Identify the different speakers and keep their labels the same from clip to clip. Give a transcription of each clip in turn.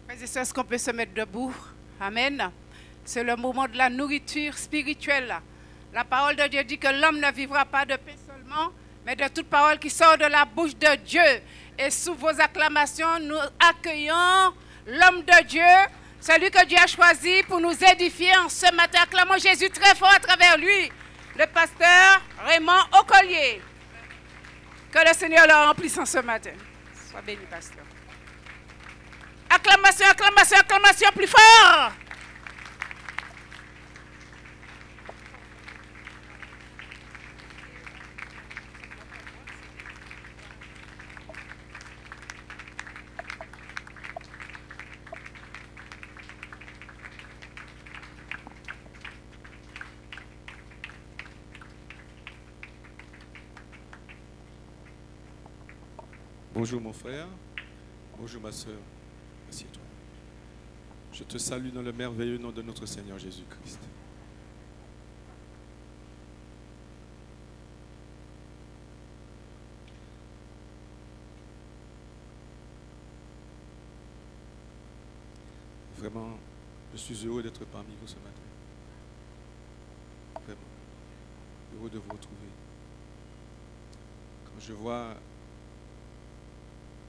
Speaker 1: Frères et sœurs, est-ce qu'on peut se mettre debout? Amen. C'est le moment de la nourriture spirituelle. La parole de Dieu dit que l'homme ne vivra pas de pain seulement, mais de toute parole qui sort de la bouche de Dieu. Et sous vos acclamations, nous accueillons l'homme de Dieu, celui que Dieu a choisi pour nous édifier en ce matin. Acclamons Jésus très fort à travers lui, le pasteur Raymond Ocollier. Que le Seigneur le remplisse en ce matin. Sois béni, pasteur. Acclamation, acclamation, acclamation, plus fort.
Speaker 2: Bonjour mon frère, bonjour ma soeur, assieds-toi. Je te salue dans le merveilleux nom de notre Seigneur Jésus-Christ. Vraiment, je suis heureux d'être parmi vous ce matin. Vraiment, heureux de vous retrouver. Quand je vois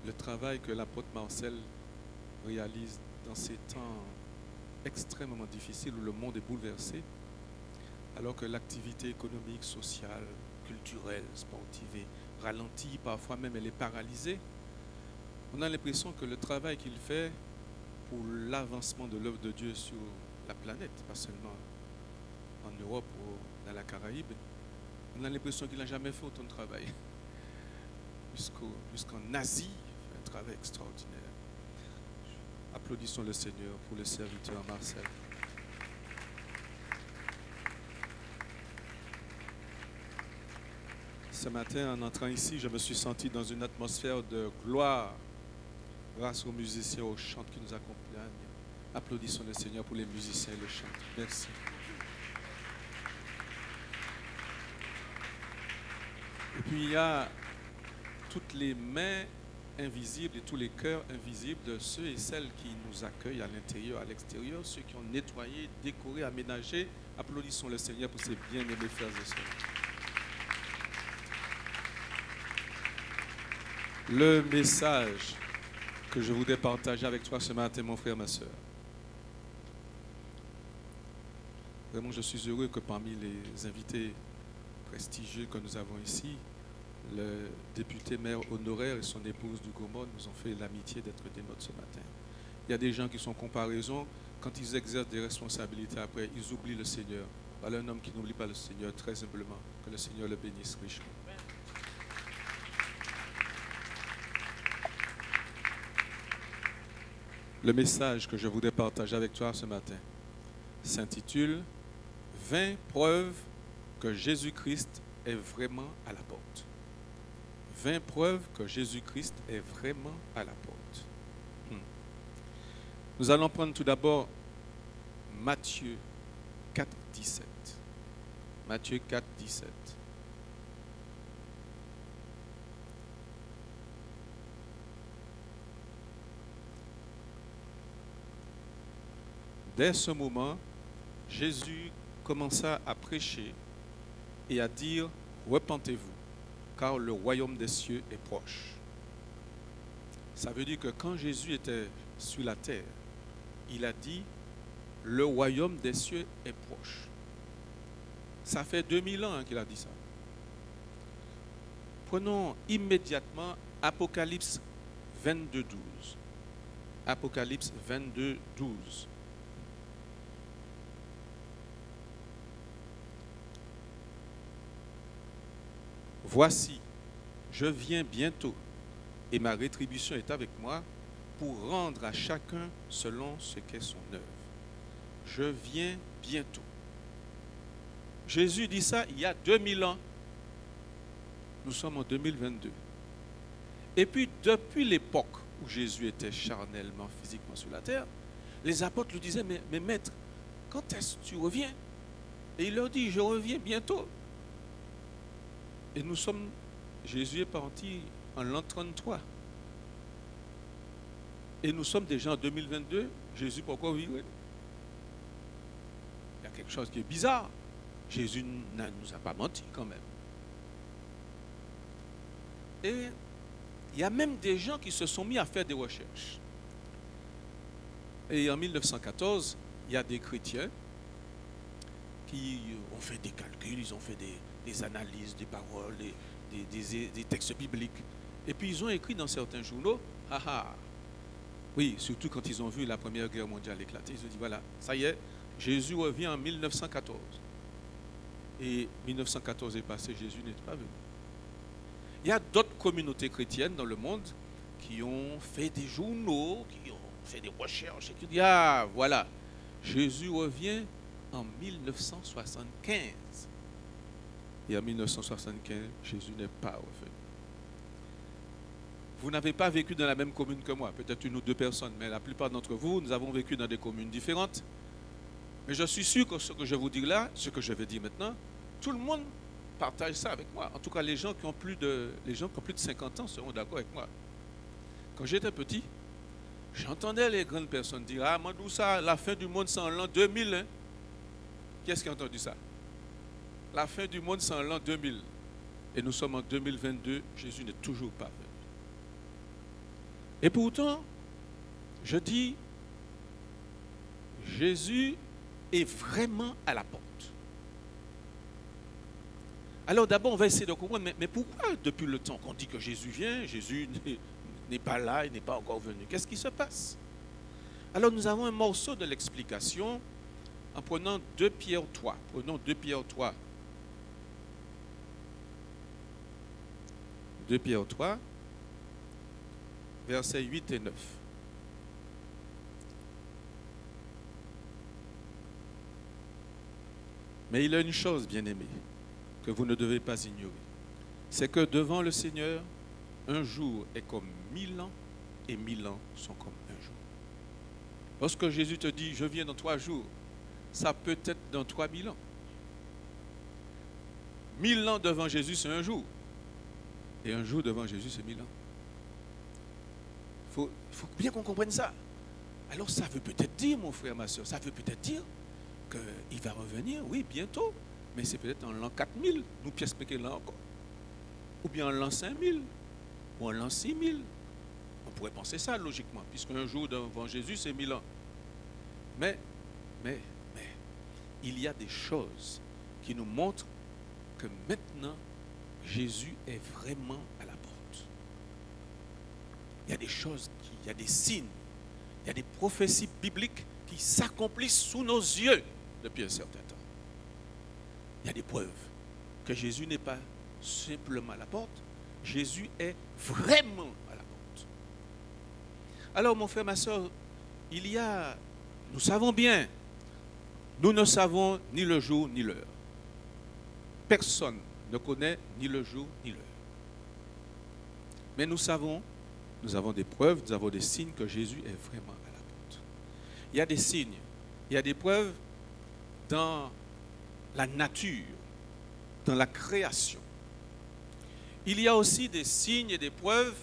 Speaker 2: le travail que l'apôtre Marcel réalise dans ces temps extrêmement difficiles où le monde est bouleversé, alors que l'activité économique, sociale, culturelle, sportive est ralentie, parfois même elle est paralysée, on a l'impression que le travail qu'il fait pour l'avancement de l'œuvre de Dieu sur la planète, pas seulement en Europe ou dans la Caraïbe, on a l'impression qu'il n'a jamais fait autant de travail. Jusqu'en Asie, un travail extraordinaire. Applaudissons le Seigneur pour le serviteur Marcel. Ce matin, en entrant ici, je me suis senti dans une atmosphère de gloire grâce aux musiciens, aux chants qui nous accompagnent. Applaudissons le Seigneur pour les musiciens et le chant. Merci. Et puis il y a toutes les mains invisibles et tous les cœurs invisibles de ceux et celles qui nous accueillent à l'intérieur, à l'extérieur, ceux qui ont nettoyé, décoré, aménagé. Applaudissons le Seigneur pour ses bien-aimés frères et sœurs. Le message que je voudrais partager avec toi ce matin, mon frère, ma soeur. Vraiment, je suis heureux que parmi les invités prestigieux que nous avons ici, le député maire honoraire et son épouse du Gaumont nous ont fait l'amitié d'être des nôtres ce matin. Il y a des gens qui sont comparaisons. Quand ils exercent des responsabilités après, ils oublient le Seigneur. Voilà un homme qui n'oublie pas le Seigneur, très humblement. Que le Seigneur le bénisse richement. Le message que je voudrais partager avec toi ce matin s'intitule « 20 preuves que Jésus-Christ est vraiment à la porte ». 20 preuves que Jésus-Christ est vraiment à la porte. Nous allons prendre tout d'abord Matthieu 4, 17. Matthieu 4, 17. Dès ce moment, Jésus commença à prêcher et à dire « Repentez-vous, car le royaume des cieux est proche. » Ça veut dire que quand Jésus était sur la terre, il a dit « Le royaume des cieux est proche. » Ça fait 2000 ans qu'il a dit ça. Prenons immédiatement Apocalypse 22, 12. Apocalypse 22, 12. Voici, je viens bientôt, et ma rétribution est avec moi pour rendre à chacun selon ce qu'est son œuvre. Je viens bientôt. Jésus dit ça il y a 2000 ans. Nous sommes en 2022. Et puis, depuis l'époque où Jésus était charnellement, physiquement sur la terre, les apôtres lui disaient, mais maître, quand est-ce que tu reviens? Et il leur dit, je reviens bientôt. Et nous sommes, Jésus est parti en l'an 33. Et nous sommes déjà en 2022. Jésus, pourquoi vivre? Il y a quelque chose qui est bizarre. Jésus ne nous a pas menti quand même. Et il y a même des gens qui se sont mis à faire des recherches. Et en 1914, il y a des chrétiens qui ont fait des calculs, ils ont fait des analyses, des paroles, des textes bibliques. Et puis ils ont écrit dans certains journaux, oui, surtout quand ils ont vu la Première Guerre mondiale éclater, ils ont dit voilà, ça y est, Jésus revient en 1914. Et 1914 est passé, Jésus n'est pas venu. Il y a d'autres communautés chrétiennes dans le monde qui ont fait des journaux, qui ont fait des recherches et qui disent ah voilà, Jésus revient en 1975. Et en 1975, Jésus n'est pas revenu. Vous n'avez pas vécu dans la même commune que moi, peut-être une ou deux personnes, mais la plupart d'entre vous, nous avons vécu dans des communes différentes. Mais je suis sûr que ce que je vous dis là, ce que je vais dire maintenant, tout le monde partage ça avec moi. En tout cas, les gens qui ont plus de 50 ans seront d'accord avec moi. Quand j'étais petit, j'entendais les grandes personnes dire ah, Mandoussa, la fin du monde c'est en l'an 2000. Hein? Qui est-ce qui a entendu ça? La fin du monde c'est en l'an 2000. Et nous sommes en 2022, Jésus n'est toujours pas venu. Et pourtant, je dis, Jésus est vraiment à la porte. Alors d'abord, on va essayer de comprendre, mais pourquoi depuis le temps qu'on dit que Jésus vient, Jésus n'est pas là, il n'est pas encore venu? Qu'est-ce qui se passe? Alors nous avons un morceau de l'explication en prenant 2 Pierre 3. Prenons 2 Pierre 3. 2 Pierre 3, versets 8 et 9. Mais il y a une chose, bien-aimés, que vous ne devez pas ignorer. C'est que devant le Seigneur, un jour est comme 1000 ans et 1000 ans sont comme un jour. Lorsque Jésus te dit, je viens dans 3 jours, ça peut être dans 3000 ans. 1000 ans devant Jésus, c'est un jour. Et un jour devant Jésus, c'est 1000 ans. Il faut bien qu'on comprenne ça. Alors ça veut peut-être dire, mon frère, ma soeur, ça veut peut-être dire qu'il va revenir, oui, bientôt. Mais c'est peut-être en l'an 4000, nous pièces expliquer là encore. Ou bien en l'an 5000, ou en l'an 6000. On pourrait penser ça logiquement, puisque un jour devant Jésus, c'est 1000 ans. Mais, il y a des choses qui nous montrent que maintenant, Jésus est vraiment à la porte. Il y a des choses, il y a des signes, il y a des prophéties bibliques qui s'accomplissent sous nos yeux depuis un certain temps. Il y a des preuves que Jésus n'est pas simplement à la porte, Jésus est vraiment à la porte. Alors mon frère, ma soeur, nous savons bien, nous ne savons ni le jour ni l'heure. Personne ne connaît ni le jour ni l'heure. Mais nous avons des preuves, nous avons des signes que Jésus est vraiment à la porte. Il y a des signes, il y a des preuves dans la nature, dans la création. Il y a aussi des signes et des preuves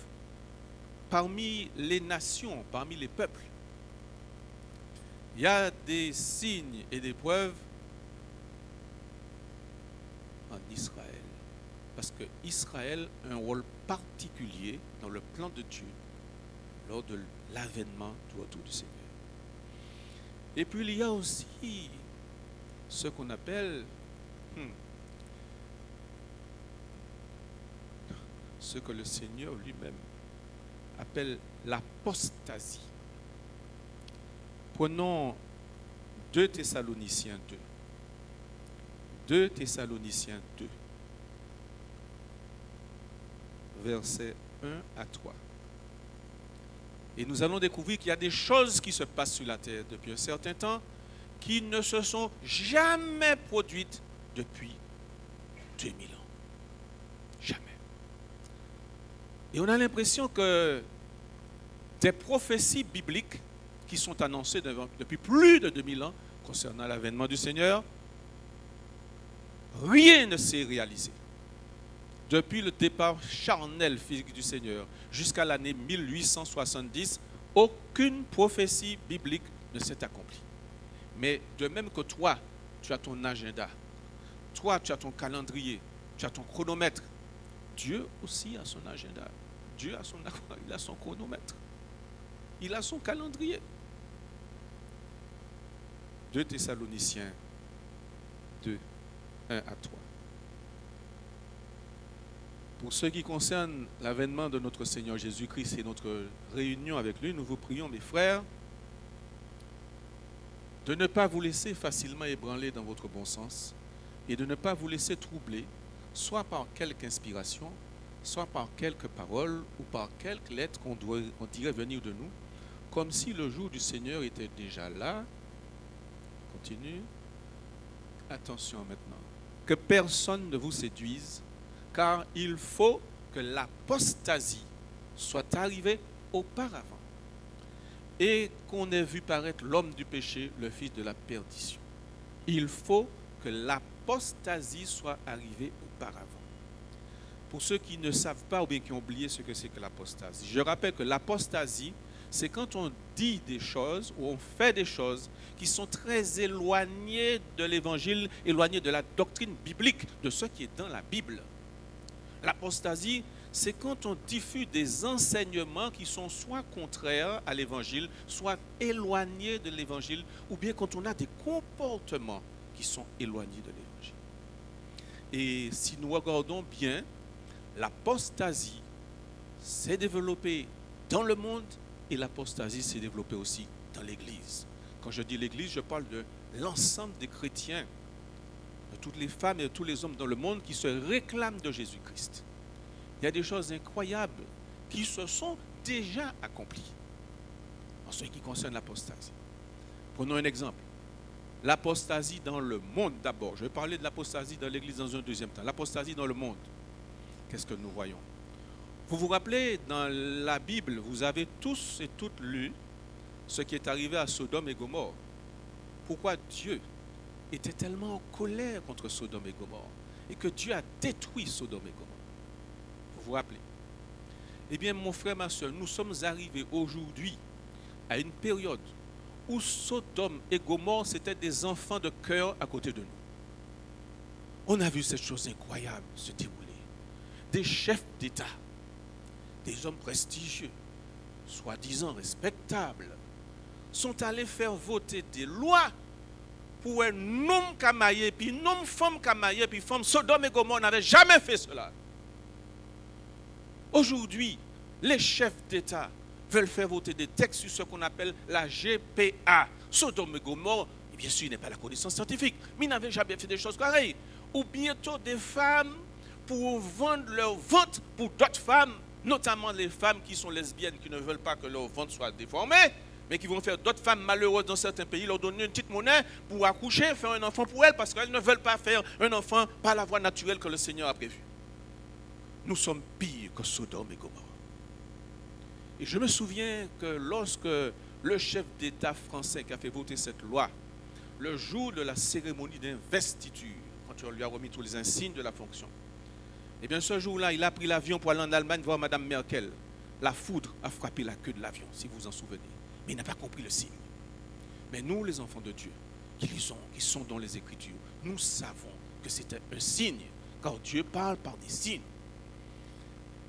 Speaker 2: parmi les nations, parmi les peuples. Il y a des signes et des preuves en Israël. Parce que Israël a un rôle particulier dans le plan de Dieu lors de l'avènement du retour du Seigneur. Et puis il y a aussi ce qu'on appelle ce que le Seigneur lui-même appelle l'apostasie. Prenons 2 Thessaloniciens 2. 2 Thessaloniciens 2. Versets 1 à 3. Et nous allons découvrir qu'il y a des choses qui se passent sur la terre depuis un certain temps qui ne se sont jamais produites depuis 2000 ans. Jamais. Et on a l'impression que des prophéties bibliques qui sont annoncées depuis plus de 2000 ans concernant l'avènement du Seigneur, rien ne s'est réalisé. Depuis le départ charnel physique du Seigneur jusqu'à l'année 1870, aucune prophétie biblique ne s'est accomplie. Mais de même que toi, tu as ton agenda, toi, tu as ton calendrier, tu as ton chronomètre, Dieu aussi a son agenda. Dieu a il a son chronomètre. Il a son calendrier. 2 Thessaloniciens 2, 1 à 3. Pour ce qui concerne l'avènement de notre Seigneur Jésus-Christ et notre réunion avec lui, nous vous prions, mes frères, de ne pas vous laisser facilement ébranler dans votre bon sens et de ne pas vous laisser troubler, soit par quelque inspiration, soit par quelques paroles ou par quelques lettres qu'on dirait venir de nous, comme si le jour du Seigneur était déjà là. Continue. Attention maintenant. Que personne ne vous séduise, car il faut que l'apostasie soit arrivée auparavant et qu'on ait vu paraître l'homme du péché, le fils de la perdition. Il faut que l'apostasie soit arrivée auparavant. Pour ceux qui ne savent pas ou bien qui ont oublié ce que c'est que l'apostasie, je rappelle que l'apostasie, c'est quand on dit des choses ou on fait des choses qui sont très éloignées de l'évangile, éloignées de la doctrine biblique, de ce qui est dans la Bible. L'apostasie, c'est quand on diffuse des enseignements qui sont soit contraires à l'évangile, soit éloignés de l'évangile, ou bien quand on a des comportements qui sont éloignés de l'évangile. Et si nous regardons bien, l'apostasie s'est développée dans le monde et l'apostasie s'est développée aussi dans l'Église. Quand je dis l'Église, je parle de l'ensemble des chrétiens, de toutes les femmes et de tous les hommes dans le monde qui se réclament de Jésus-Christ. Il y a des choses incroyables qui se sont déjà accomplies en ce qui concerne l'apostasie. Prenons un exemple. L'apostasie dans le monde d'abord. Je vais parler de l'apostasie dans l'Église dans un deuxième temps. L'apostasie dans le monde. Qu'est-ce que nous voyons? Vous vous rappelez, dans la Bible, vous avez tous et toutes lu ce qui est arrivé à Sodome et Gomorrhe. Pourquoi Dieu était tellement en colère contre Sodome et Gomorrhe et que Dieu a détruit Sodome et Gomorrhe? Vous vous rappelez? Eh bien, mon frère, ma soeur, nous sommes arrivés aujourd'hui à une période où Sodome et Gomorrhe, c'était des enfants de cœur à côté de nous. On a vu cette chose incroyable se dérouler. Des chefs d'État, des hommes prestigieux, soi-disant respectables, sont allés faire voter des lois pour un homme camaillé, puis une homme femme camaillé, puis femme Sodome et Gomorrhe n'avaient jamais fait cela. Aujourd'hui, les chefs d'État veulent faire voter des textes sur ce qu'on appelle la GPA. Sodome et Gomorrhe, et bien sûr, il n'est pas la connaissance scientifique, mais ils n'avaient jamais fait des choses pareilles. Ou bientôt des femmes pour vendre leur ventre pour d'autres femmes, notamment les femmes qui sont lesbiennes, qui ne veulent pas que leur ventre soit déformé, mais qui vont faire d'autres femmes malheureuses dans certains pays, leur donner une petite monnaie pour accoucher, faire un enfant pour elles, parce qu'elles ne veulent pas faire un enfant par la voie naturelle que le Seigneur a prévue. Nous sommes pires que Sodome et Gomorrhe. Et je me souviens que lorsque le chef d'État français qui a fait voter cette loi, le jour de la cérémonie d'investiture, quand on lui a remis tous les insignes de la fonction, eh bien ce jour-là, il a pris l'avion pour aller en Allemagne voir Mme Merkel. La foudre a frappé la queue de l'avion, si vous vous en souvenez. Mais il n'a pas compris le signe. Mais nous, les enfants de Dieu, qui sont dans les Écritures, nous savons que c'était un signe, car Dieu parle par des signes.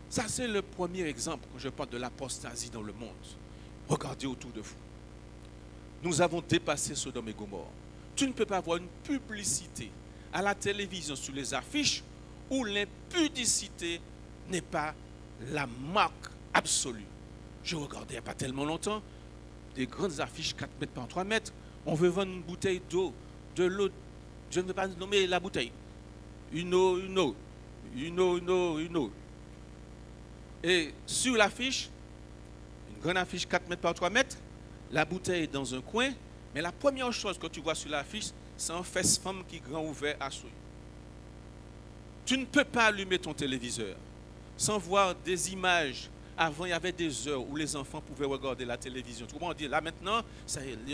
Speaker 2: Ça, c'est le premier exemple quand je parle de l'apostasie dans le monde. Regardez autour de vous. Nous avons dépassé Sodome et Gomorrhe. Tu ne peux pas avoir une publicité à la télévision sur les affiches où l'impudicité n'est pas la marque absolue. Je regardais il n'y a pas tellement longtemps des grandes affiches 4 mètres par 3 mètres. On veut vendre une bouteille d'eau, de l'eau. Je ne vais pas nommer la bouteille. Une eau. Et sur l'affiche, une grande affiche 4 mètres par 3 mètres, la bouteille est dans un coin, mais la première chose que tu vois sur l'affiche, c'est un fesse-femme qui est grand ouvert à souille. Tu ne peux pas allumer ton téléviseur sans voir des images. Avant, il y avait des heures où les enfants pouvaient regarder la télévision. Tout le monde dit, là maintenant,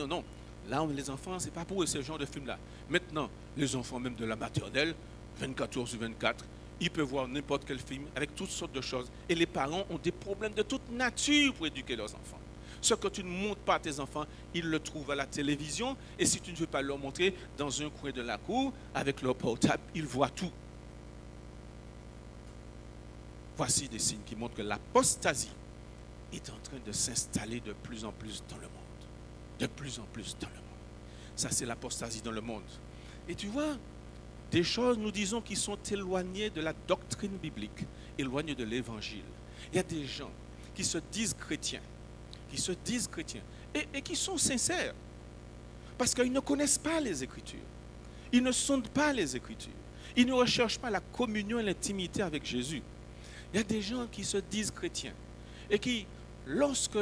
Speaker 2: non, là les enfants, ce n'est pas pour eux ce genre de film-là. Maintenant, les enfants même de la maternelle, 24 heures sur 24, ils peuvent voir n'importe quel film avec toutes sortes de choses. Et les parents ont des problèmes de toute nature pour éduquer leurs enfants. Ce que tu ne montres pas à tes enfants, ils le trouvent à la télévision. Et si tu ne veux pas leur montrer, dans un coin de la cour, avec leur portable, ils voient tout. Voici des signes qui montrent que l'apostasie est en train de s'installer de plus en plus dans le monde. De plus en plus dans le monde. Ça, c'est l'apostasie dans le monde. Et tu vois, des choses, nous disons, qui sont éloignées de la doctrine biblique, éloignées de l'évangile. Il y a des gens qui se disent chrétiens, et qui sont sincères, parce qu'ils ne connaissent pas les Écritures. Ils ne sondent pas les Écritures. Ils ne recherchent pas la communion et l'intimité avec Jésus. Il y a des gens qui se disent chrétiens et qui, lorsque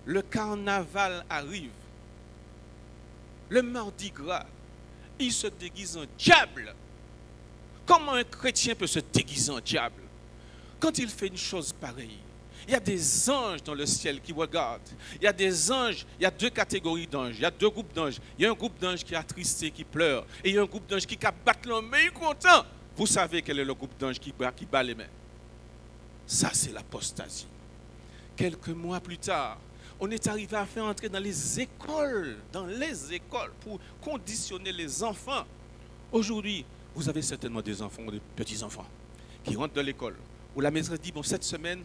Speaker 2: le carnaval arrive, le mardi gras, ils se déguisent en diable. Comment un chrétien peut se déguiser en diable? Quand il fait une chose pareille, il y a des anges dans le ciel qui regardent. Il y a des anges, il y a deux catégories d'anges, il y a deux groupes d'anges. Il y a un groupe d'anges qui est attristé, qui pleure, et il y a un groupe d'anges qui battent les mains, ils sont contents. Vous savez quel est le groupe d'anges qui bat les mains? Ça, c'est l'apostasie. Quelques mois plus tard, on est arrivé à faire entrer dans les écoles pour conditionner les enfants. Aujourd'hui, vous avez certainement des enfants ou des petits-enfants qui rentrent dans l'école, où la maîtresse dit, bon, cette semaine,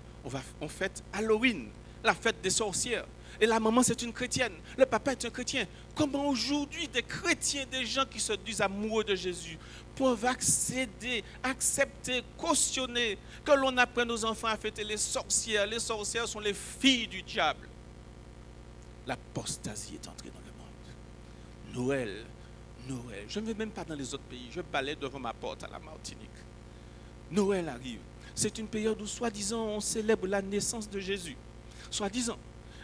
Speaker 2: on fête Halloween, la fête des sorcières. Et la maman, c'est une chrétienne. Le papa est un chrétien. Comment aujourd'hui des chrétiens, des gens qui se disent amoureux de Jésus, peuvent accepter, cautionner que l'on apprenne aux enfants à fêter les sorcières? Les sorcières sont les filles du diable. L'apostasie est entrée dans le monde. Noël. Je ne vais même pas dans les autres pays. Je balaye devant ma porte à la Martinique. Noël arrive. C'est une période où, soi-disant, on célèbre la naissance de Jésus. Soi-disant,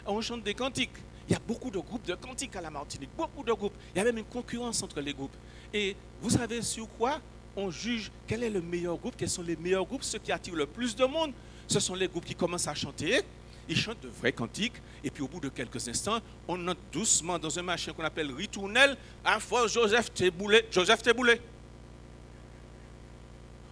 Speaker 2: on chante des cantiques. Il y a beaucoup de groupes de cantiques à la Martinique. Beaucoup de groupes. Il y a même une concurrence entre les groupes. Et vous savez sur quoi on juge quel est le meilleur groupe? Quels sont les meilleurs groupes? Ceux qui attirent le plus de monde, ce sont les groupes qui commencent à chanter. Ils chantent de vrais cantiques. Et puis au bout de quelques instants, on entre doucement dans un machin qu'on appelle ritournelle. À fois Joseph Téboulé.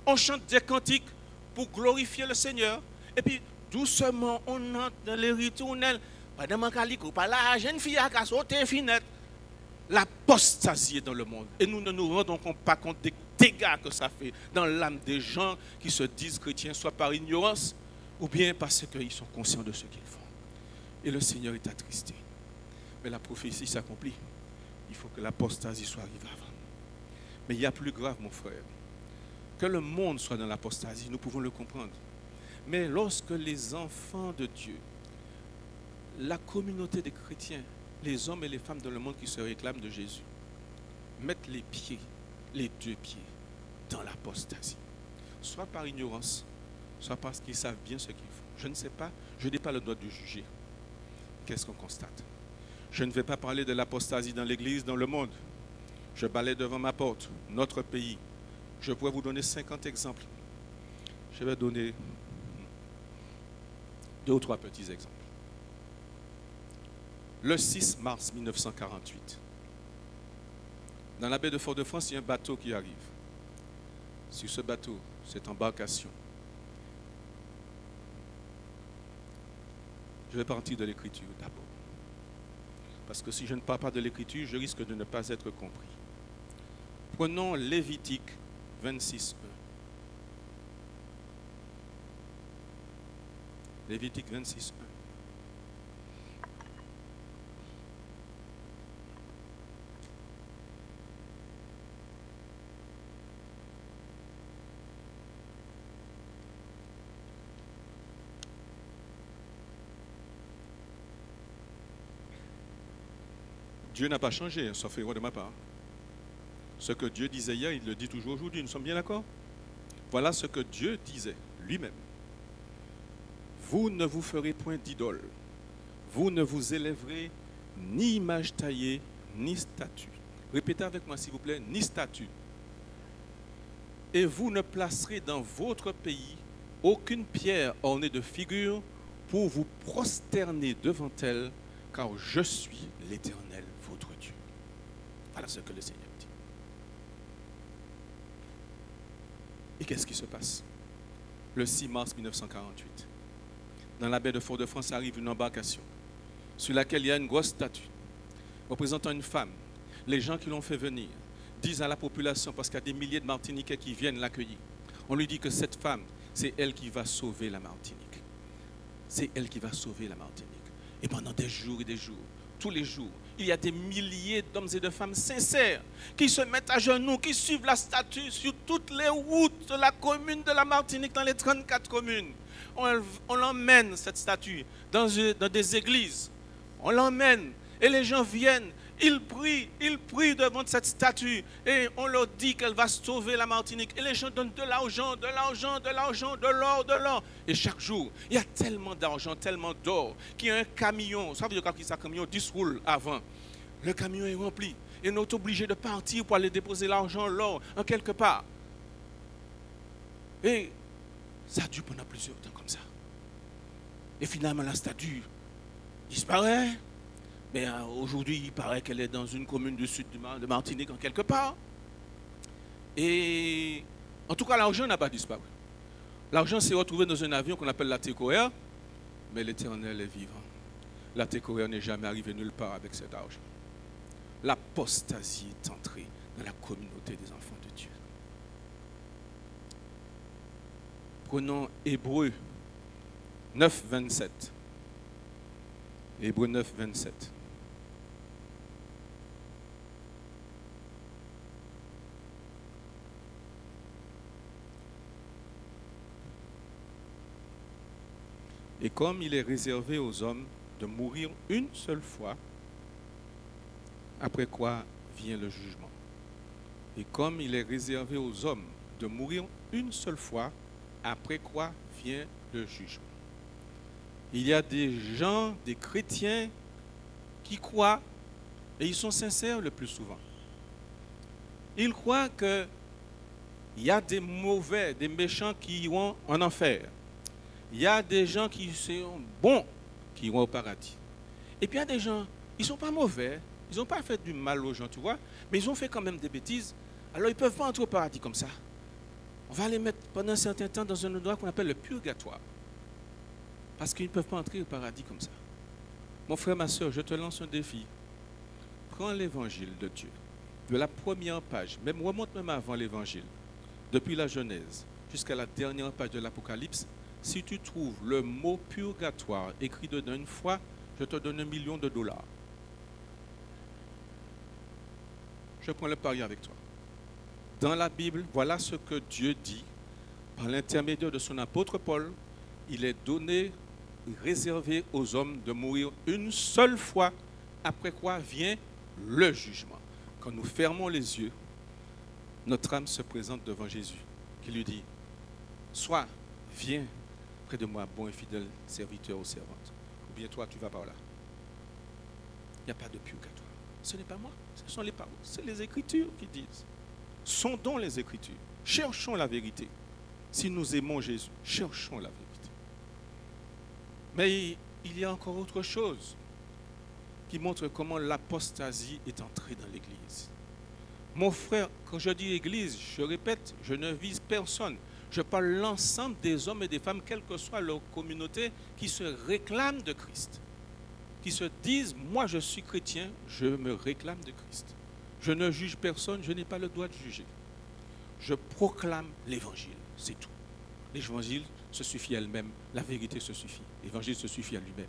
Speaker 2: On chante des cantiques pour glorifier le Seigneur. Et puis doucement, on entre dans les ritournelles. La jeune fille a sauté finette. L'apostasie est dans le monde. Et nous ne nous rendons pas compte des dégâts que ça fait dans l'âme des gens qui se disent chrétiens, soit par ignorance, ou bien parce qu'ils sont conscients de ce qu'ils font. Et le Seigneur est attristé. Mais la prophétie s'accomplit. Il faut que l'apostasie soit arrivée avant. Mais il y a plus grave, mon frère. Que le monde soit dans l'apostasie, nous pouvons le comprendre. Mais lorsque les enfants de Dieu, la communauté des chrétiens, les hommes et les femmes dans le monde qui se réclament de Jésus, mettent les deux pieds dans l'apostasie, soit par ignorance, soit parce qu'ils savent bien ce qu'ils font. Je ne sais pas, je n'ai pas le droit de juger. Qu'est-ce qu'on constate? Je ne vais pas parler de l'apostasie dans l'Église, dans le monde. Je balaye devant ma porte, notre pays. Je pourrais vous donner 50 exemples. Je vais donner 2 ou 3 petits exemples. Le 6 mars 1948, dans la baie de Fort-de-France, il y a un bateau qui arrive. Sur ce bateau, cette embarcation, je vais partir de l'Écriture d'abord. Parce que si je ne parle pas de l'Écriture, je risque de ne pas être compris. Prenons Lévitique 26.1. Lévitique 26.1. Dieu n'a pas changé, sauf erreur de ma part. Ce que Dieu disait hier, il le dit toujours aujourd'hui. Nous sommes bien d'accord? Voilà ce que Dieu disait lui-même. Vous ne vous ferez point d'idole. Vous ne vous élèverez ni image taillée, ni statue. Répétez avec moi, s'il vous plaît, ni statue. Et vous ne placerez dans votre pays aucune pierre ornée de figures pour vous prosterner devant elle, car je suis l'Éternel, votre Dieu. Voilà ce que le Seigneur dit. Et qu'est-ce qui se passe? Le 6 mars 1948, dans la baie de Fort-de-France arrive une embarcation. sur laquelle il y a une grosse statue représentant une femme. Les gens qui l'ont fait venir disent à la population, parce qu'il y a des milliers de Martiniquais qui viennent l'accueillir, on lui dit que cette femme, c'est elle qui va sauver la Martinique. C'est elle qui va sauver la Martinique. Et pendant des jours et des jours, tous les jours, il y a des milliers d'hommes et de femmes sincères qui se mettent à genoux, qui suivent la statue sur toutes les routes de la commune de la Martinique, dans les 34 communes. On l'emmène, cette statue, dans des églises. On l'emmène et les gens viennent. Ils prient devant cette statue et on leur dit qu'elle va sauver la Martinique. Et les gens donnent de l'argent, de l'argent, de l'argent, de l'or, de l'or. Et chaque jour, il y a tellement d'argent, tellement d'or, qu'il y a un camion. Ça veut dire qu'il y a un camion 10 roules avant. Le camion est rempli. Et on est obligé de partir pour aller déposer l'argent, l'or, en quelque part. Et ça dure pendant plusieurs temps comme ça. Et finalement, la statue disparaît. Mais aujourd'hui, il paraît qu'elle est dans une commune du sud de Martinique, en quelque part. Et en tout cas, l'argent n'a pas disparu. L'argent s'est retrouvé dans un avion qu'on appelle la TECOER, mais l'Éternel est vivant. La TECOER n'est jamais arrivée nulle part avec cet argent. L'apostasie est entrée dans la communauté des enfants de Dieu. Prenons Hébreux 9, 27. Hébreux 9, 27. Et comme il est réservé aux hommes de mourir une seule fois, après quoi vient le jugement. Et comme il est réservé aux hommes de mourir une seule fois, après quoi vient le jugement. Il y a des gens, des chrétiens, qui croient, et ils sont sincères le plus souvent. Ils croient qu'il y a des mauvais, des méchants qui iront en enfer. Il y a des gens qui sont bons, qui iront au paradis. Et puis il y a des gens, ils ne sont pas mauvais, ils n'ont pas fait du mal aux gens, tu vois, mais ils ont fait quand même des bêtises. Alors ils ne peuvent pas entrer au paradis comme ça. On va les mettre pendant un certain temps dans un endroit qu'on appelle le purgatoire. Parce qu'ils ne peuvent pas entrer au paradis comme ça. Mon frère, ma soeur, je te lance un défi. Prends l'évangile de Dieu, de la première page, même remonte même avant l'évangile, depuis la Genèse jusqu'à la dernière page de l'Apocalypse. Si tu trouves le mot purgatoire écrit dedans une fois, je te donne $1 million. Je prends le pari avec toi. Dans la Bible, voilà ce que Dieu dit par l'intermédiaire de son apôtre Paul. Il est donné, réservé aux hommes de mourir une seule fois, après quoi vient le jugement. Quand nous fermons les yeux, notre âme se présente devant Jésus, qui lui dit, soit viens près de moi, bon et fidèle serviteur ou servante, ou bien toi, tu vas par là. Il n'y a pas de purgatoire. Ce n'est pas moi, ce sont les paroles, c'est les Écritures qui disent. Sondons les Écritures, cherchons la vérité. Si nous aimons Jésus, cherchons la vérité. Mais il y a encore autre chose qui montre comment l'apostasie est entrée dans l'Église. Mon frère, quand je dis Église, je répète, je ne vise personne. Je parle l'ensemble des hommes et des femmes, quelle que soit leur communauté, qui se réclament de Christ. Qui se disent, moi je suis chrétien, je me réclame de Christ. Je ne juge personne, je n'ai pas le droit de juger. Je proclame l'Évangile, c'est tout. L'Évangile se suffit à elle-même, la vérité se suffit. L'Évangile se suffit à lui-même.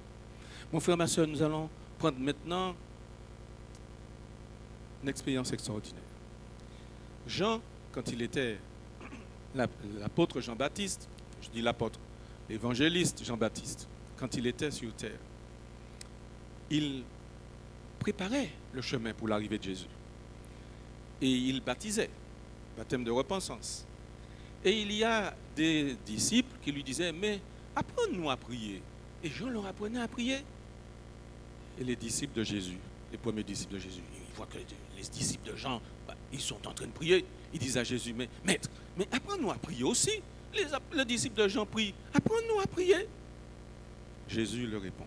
Speaker 2: Mon frère, ma soeur, nous allons prendre maintenant une expérience extraordinaire. Jean, quand il était l'apôtre Jean-Baptiste, je dis l'apôtre, l'évangéliste Jean-Baptiste, quand il était sur terre, il préparait le chemin pour l'arrivée de Jésus. Et il baptisait, baptême de repentance. Et il y a des disciples qui lui disaient, mais apprends-nous à prier. Et Jean leur apprenait à prier. Et les disciples de Jésus, les premiers disciples de Jésus, ils voient que les disciples de Jean, ils sont en train de prier. Ils disent à Jésus, mais maître, mais apprends-nous à prier aussi. Les disciples de Jean prient, apprends-nous à prier. Jésus leur répond,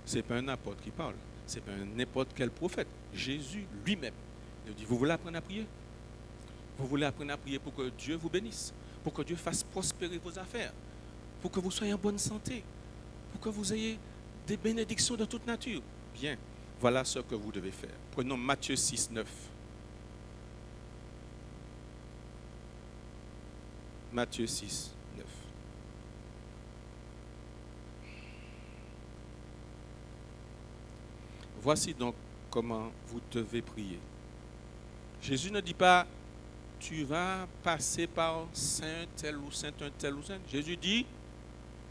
Speaker 2: ce n'est pas un apôtre qui parle, ce n'est pas n'importe quel prophète. Jésus lui-même, il dit, vous voulez apprendre à prier? Vous voulez apprendre à prier pour que Dieu vous bénisse, pour que Dieu fasse prospérer vos affaires, pour que vous soyez en bonne santé, pour que vous ayez des bénédictions de toute nature. bien, voilà ce que vous devez faire. Prenons Matthieu 6, 9. Matthieu 6, 9. Voici donc comment vous devez prier. Jésus ne dit pas, tu vas passer par saint tel ou saint un tel ou saint. Jésus dit,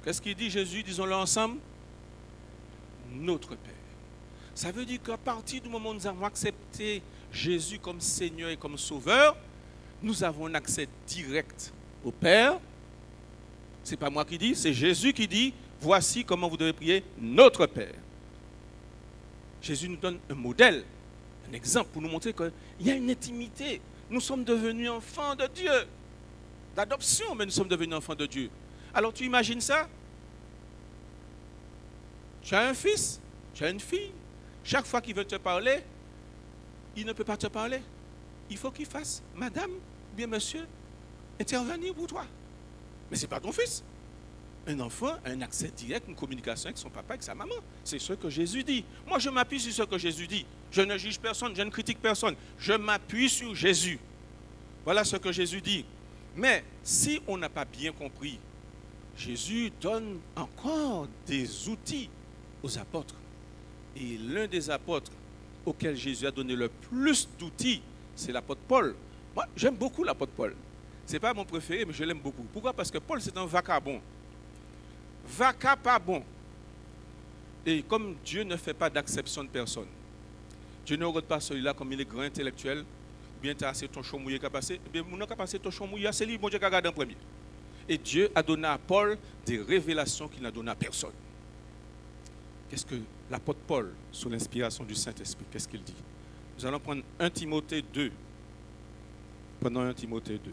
Speaker 2: qu'est-ce qu'il dit Jésus? Disons-le ensemble. Notre Père. Ça veut dire qu'à partir du moment où nous avons accepté Jésus comme Seigneur et comme Sauveur, nous avons un accès direct au Père. Ce n'est pas moi qui dis, c'est Jésus qui dit, voici comment vous devez prier, notre Père. Jésus nous donne un modèle, un exemple pour nous montrer qu'il y a une intimité. Nous sommes devenus enfants de Dieu. D'adoption, mais nous sommes devenus enfants de Dieu. Alors tu imagines ça? Tu as un fils, tu as une fille. Chaque fois qu'il veut te parler, il ne peut pas te parler. Il faut qu'il fasse, madame, bien monsieur, intervenir pour toi. Mais ce n'est pas ton fils. Un enfant a un accès direct, une communication avec son papa, avec sa maman. C'est ce que Jésus dit. Moi, je m'appuie sur ce que Jésus dit. Je ne juge personne, je ne critique personne. Je m'appuie sur Jésus. Voilà ce que Jésus dit. Mais si on n'a pas bien compris, Jésus donne encore des outils aux apôtres. Et l'un des apôtres auxquels Jésus a donné le plus d'outils, c'est l'apôtre Paul. Moi, j'aime beaucoup l'apôtre Paul. Ce n'est pas mon préféré, mais je l'aime beaucoup. Pourquoi? Parce que Paul, c'est un vagabond. Vagabond. Et comme Dieu ne fait pas d'acception de personne, Dieu ne regarde pas celui-là comme il est grand intellectuel, ou bien tu as assez ton chaud mouillé qui a passé, eh bien, mon n'a pas passé ton chaud mouillé, c'est lui, bon Dieu qui a regardé en premier. Et Dieu a donné à Paul des révélations qu'il n'a données à personne. Qu'est-ce que l'apôtre Paul, sous l'inspiration du Saint-Esprit, qu'est-ce qu'il dit? Nous allons prendre 1 Timothée 2. Prenons 1 Timothée 2.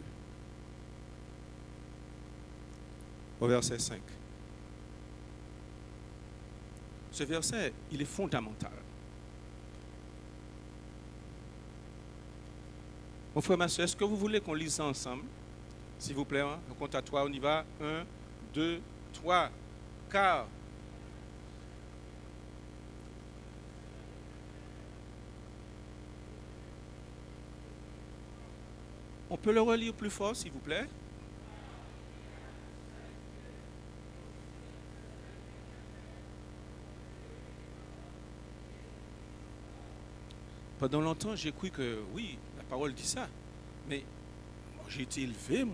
Speaker 2: Au verset 5. Ce verset, il est fondamental. Mon frère, ma soeur, est-ce que vous voulez qu'on lise ça ensemble? S'il vous plaît, hein? On compte à 3, on y va. 1, 2, 3. Car on peut le relire plus fort, s'il vous plaît. Pendant longtemps, j'ai cru que, oui, la parole dit ça. Mais j'ai été élevé,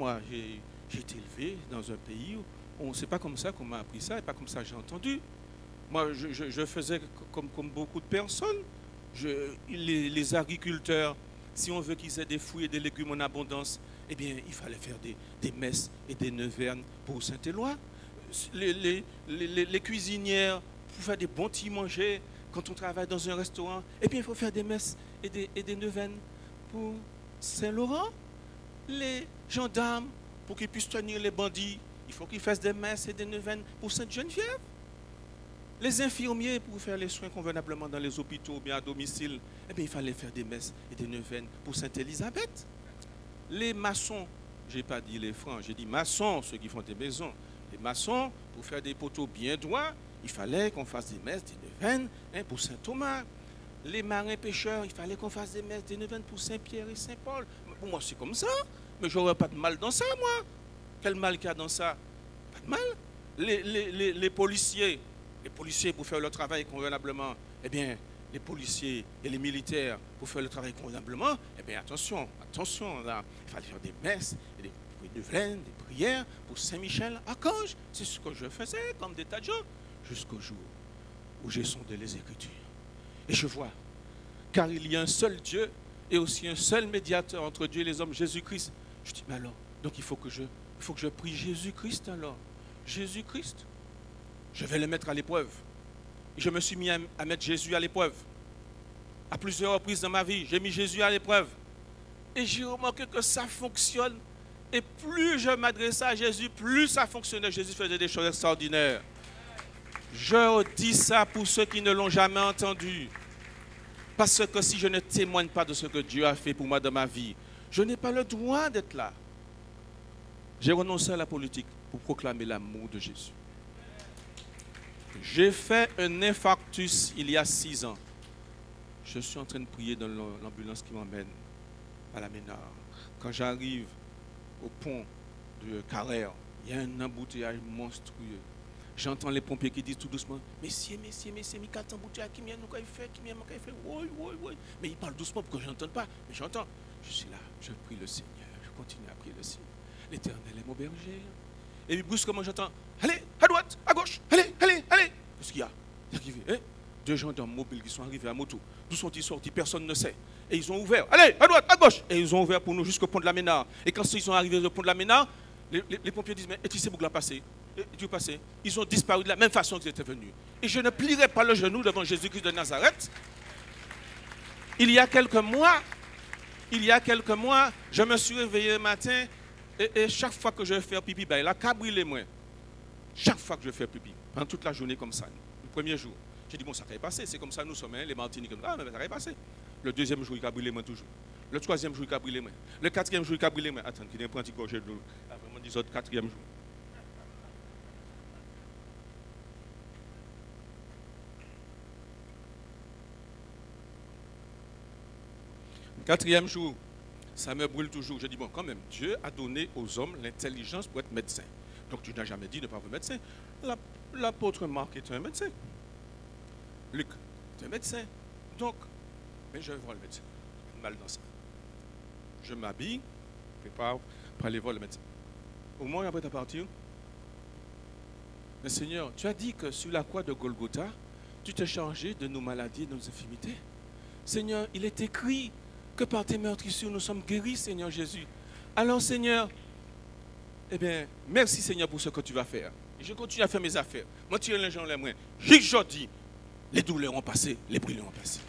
Speaker 2: j'ai été élevé dans un pays où c'est pas comme ça qu'on m'a appris ça, et pas comme ça que j'ai entendu. Moi, je faisais comme beaucoup de personnes. Les agriculteurs, si on veut qu'ils aient des fruits et des légumes en abondance, eh bien, il fallait faire des messes et des neuvaines pour Saint-Éloi. Les cuisinières, pour faire des bons petits manger, quand on travaille dans un restaurant, eh bien, il faut faire des messes et des neuvaines pour Saint-Laurent. Les gendarmes, pour qu'ils puissent tenir les bandits, il faut qu'ils fassent des messes et des neuvaines pour Sainte-Geneviève. Les infirmiers, pour faire les soins convenablement dans les hôpitaux ou bien à domicile, eh bien, il fallait faire des messes et des neuvaines pour Sainte-Élisabeth. Les maçons, je n'ai pas dit les francs, j'ai dit maçons, ceux qui font des maisons. Les maçons, pour faire des poteaux bien droits, il fallait qu'on fasse des messes, des neuvaines pour Saint-Thomas. Les marins pêcheurs, il fallait qu'on fasse des messes, des neuvaines pour Saint-Pierre et Saint-Paul. Pour moi, c'est comme ça. Mais je n'aurais pas de mal dans ça, moi. Quel mal qu'il y a dans ça? Pas de mal. Les policiers pour faire leur travail convenablement, eh bien, les policiers et les militaires pour faire le travail convenablement, eh bien, attention, là, il fallait faire des messes, et des neuvaines, des prières pour Saint-Michel-Archange. C'est ce que je faisais comme des tas de gens, jusqu'au jour où j'ai sondé les Écritures. Et je vois, car il y a un seul Dieu et aussi un seul médiateur entre Dieu et les hommes, Jésus-Christ. Je dis, mais alors, donc il faut que je prie Jésus-Christ alors. Jésus-Christ. Je vais le mettre à l'épreuve. Et je me suis mis à mettre Jésus à l'épreuve. À plusieurs reprises dans ma vie, j'ai mis Jésus à l'épreuve. Et j'ai remarqué que ça fonctionne. Et plus je m'adressais à Jésus, plus ça fonctionnait. Jésus faisait des choses extraordinaires. Je dis ça pour ceux qui ne l'ont jamais entendu. Parce que si je ne témoigne pas de ce que Dieu a fait pour moi dans ma vie, je n'ai pas le droit d'être là. J'ai renoncé à la politique pour proclamer l'amour de Jésus. J'ai fait un infarctus il y a 6 ans. Je suis en train de prier dans l'ambulance qui m'emmène à la Ménard. Quand j'arrive au pont de Carrère, il y a un embouteillage monstrueux. J'entends les pompiers qui disent tout doucement, messieurs, Mika, embouteillage, qui vient nous fait, oui. Mais ils parlent doucement pour que je n'entende pas. Mais j'entends. Je suis là, je prie le Seigneur, je continue à prier le Seigneur. L'Éternel est mon berger. Et puis brusquement j'entends, allez, à droite, à gauche, allez. Qu'est-ce qu'il y a? Deux gens dans mobile qui sont arrivés à moto. D'où sont-ils sortis? Personne ne sait. Et ils ont ouvert, allez, à droite, à gauche. Et ils ont ouvert pour nous jusqu'au pont de la Ménard. Et quand ils sont arrivés au pont de la Ménard, les pompiers disent, mais est-ce que vous passé? Ils ont disparu de la même façon qu'ils étaient venus. Et je ne plierai pas le genou devant Jésus-Christ de Nazareth. Il y a quelques mois, je me suis réveillé le matin et chaque fois que je vais faire pipi, il a cabrillé moi. Chaque fois que je fais pipi, pendant toute la journée comme ça, le premier jour, j'ai dit, bon, ça va passer, c'est comme ça, nous sommes, les Martiniques. Ah, mais ça va passer. Le deuxième jour, il a brûlé moi toujours. Le troisième jour, il a brûlé moi. Le quatrième jour, il a brûlé moi. Attends, il y a un petit gorgé de l'eau. Vraiment, 10 autres, quatrième jour. Quatrième jour, ça me brûle toujours. Je dis, bon, quand même, Dieu a donné aux hommes l'intelligence pour être médecin. Donc, tu n'as jamais dit ne pas être médecin. L'apôtre Marc est un médecin. Luc est un médecin. Donc, mais je vais voir le médecin. Mal dans ça. Je m'habille, prépare pour aller voir le médecin. Au moment après de partir, mais Seigneur, tu as dit que sur la croix de Golgotha, tu t'es chargé de nos maladies, de nos infirmités. Seigneur, il est écrit que par tes meurtrissures, nous sommes guéris, Seigneur Jésus. Alors, Seigneur, eh bien, merci, Seigneur, pour ce que tu vas faire. Et je continue à faire mes affaires. Moi, tu es les gens les moins. Je dis, les douleurs ont passé, les brûlures ont passé.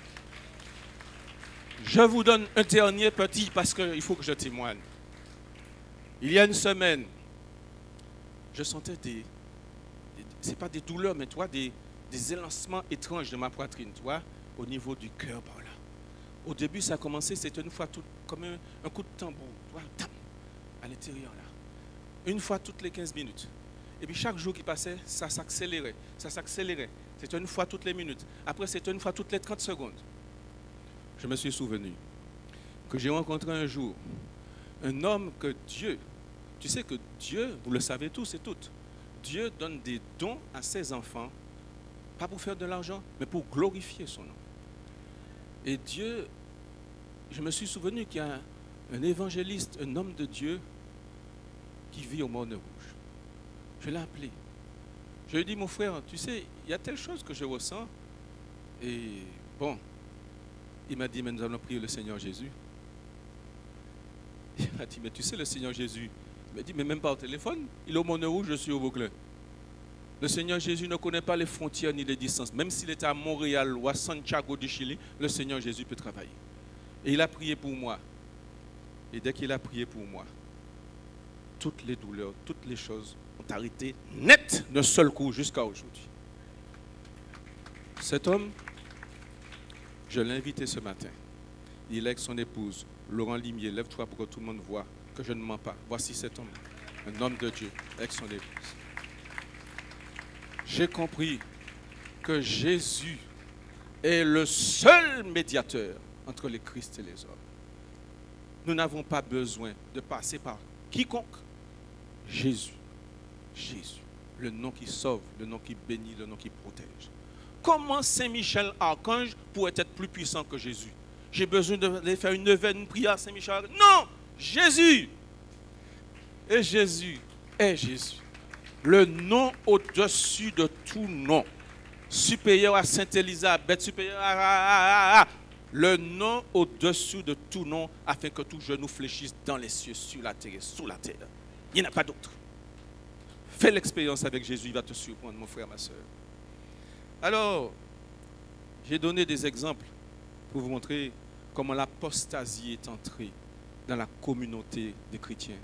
Speaker 2: Je vous donne un dernier petit, parce qu'il faut que je témoigne. Il y a une semaine, je sentais c'est pas des douleurs, mais toi, des élancements étranges de ma poitrine, tu vois, au niveau du cœur par là. Au début, ça a commencé, c'était une fois comme un coup de tambour, tu vois, tam, à l'intérieur là. Une fois toutes les 15 minutes. Et puis chaque jour qui passait, ça s'accélérait, C'était une fois toutes les minutes. Après, c'était une fois toutes les 30 secondes. Je me suis souvenu que j'ai rencontré un jour un homme que Dieu, tu sais que Dieu, vous le savez tous et toutes, Dieu donne des dons à ses enfants, pas pour faire de l'argent, mais pour glorifier son nom. Et Dieu, je me suis souvenu qu'il y a un évangéliste, un homme de Dieu qui vit au Morne Rouge. Je l'ai appelé. Je lui ai dit, mon frère, tu sais, il y a telle chose que je ressens. Et bon, il m'a dit, mais nous allons prier le Seigneur Jésus. Il m'a dit, mais tu sais, le Seigneur Jésus, il m'a dit, mais même pas au téléphone, il est au Morne Rouge, je suis au Vauclin. Le Seigneur Jésus ne connaît pas les frontières ni les distances. Même s'il était à Montréal ou à Santiago du Chili, le Seigneur Jésus peut travailler. Et il a prié pour moi. Et dès qu'il a prié pour moi, toutes les douleurs, toutes les choses ont arrêté net d'un seul coup jusqu'à aujourd'hui. Cet homme, je l'ai invité ce matin. Il est avec son épouse, Laurent Limier. Lève-toi pour que tout le monde voit que je ne mens pas. Voici cet homme, un homme de Dieu, avec son épouse. J'ai compris que Jésus est le seul médiateur entre les Christ et les hommes. Nous n'avons pas besoin de passer par quiconque. Jésus. Jésus. Le nom qui sauve, le nom qui bénit, le nom qui protège. Comment Saint-Michel Archange pourrait être plus puissant que Jésus? J'ai besoin de faire une neuvaine, une prière à Saint-Michel. Non! Jésus! Et Jésus est Jésus. Le nom au-dessus de tout nom. Supérieur à Sainte-Élisabeth, supérieur à... Le nom au-dessus de tout nom, afin que tout genou fléchisse dans les cieux, sur la terre et sous la terre. Il n'y en a pas d'autre. Fais l'expérience avec Jésus, il va te surprendre, mon frère, ma soeur. Alors, j'ai donné des exemples pour vous montrer comment l'apostasie est entrée dans la communauté des chrétiens,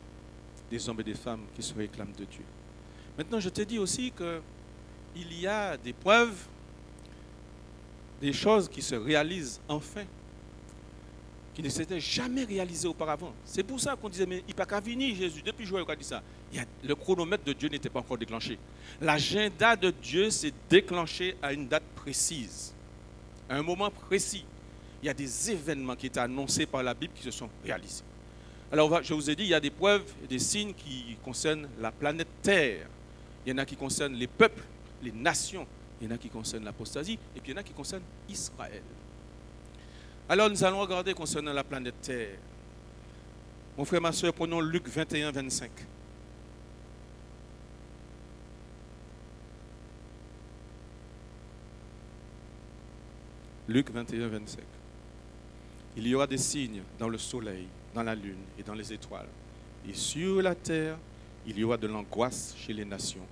Speaker 2: des hommes et des femmes qui se réclament de Dieu. Maintenant, je te dis aussi qu'il y a des preuves, des choses qui se réalisent enfin, qui ne s'était jamais réalisé auparavant. C'est pour ça qu'on disait, mais il n'y a pas qu'à venir Jésus. Depuis Joël a dit ça, le chronomètre de Dieu n'était pas encore déclenché. L'agenda de Dieu s'est déclenché à une date précise, à un moment précis. Il y a des événements qui étaient annoncés par la Bible qui se sont réalisés. Alors, je vous ai dit, il y a des preuves et des signes qui concernent la planète Terre. Il y en a qui concernent les peuples, les nations. Il y en a qui concernent l'apostasie. Et puis il y en a qui concernent Israël. Alors, nous allons regarder concernant la planète Terre. Mon frère, ma soeur, prenons Luc 21, 25. Luc 21, 25. Il y aura des signes dans le soleil, dans la lune et dans les étoiles. Et sur la terre, il y aura de l'angoisse chez les nations,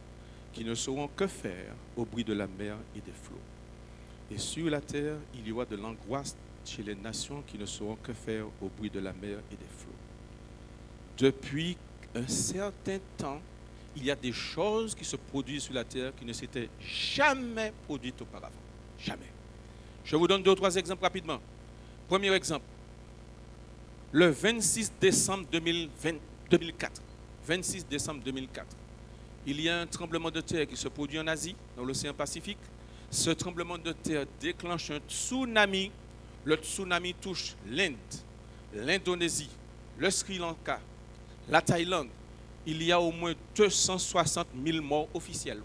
Speaker 2: qui ne sauront que faire au bruit de la mer et des flots. Et sur la terre, il y aura de l'angoisse chez les nations qui ne sauront que faire au bruit de la mer et des flots. Depuis un certain temps, il y a des choses qui se produisent sur la terre qui ne s'étaient jamais produites auparavant. Jamais. Je vous donne 2 ou 3 exemples rapidement. Premier exemple, le 26 décembre 2004, 26 décembre 2004, il y a un tremblement de terre qui se produit en Asie, dans l'océan Pacifique. Ce tremblement de terre déclenche un tsunami. Le tsunami touche l'Inde, l'Indonésie, le Sri Lanka, la Thaïlande. Il y a au moins 260 000 morts officiels,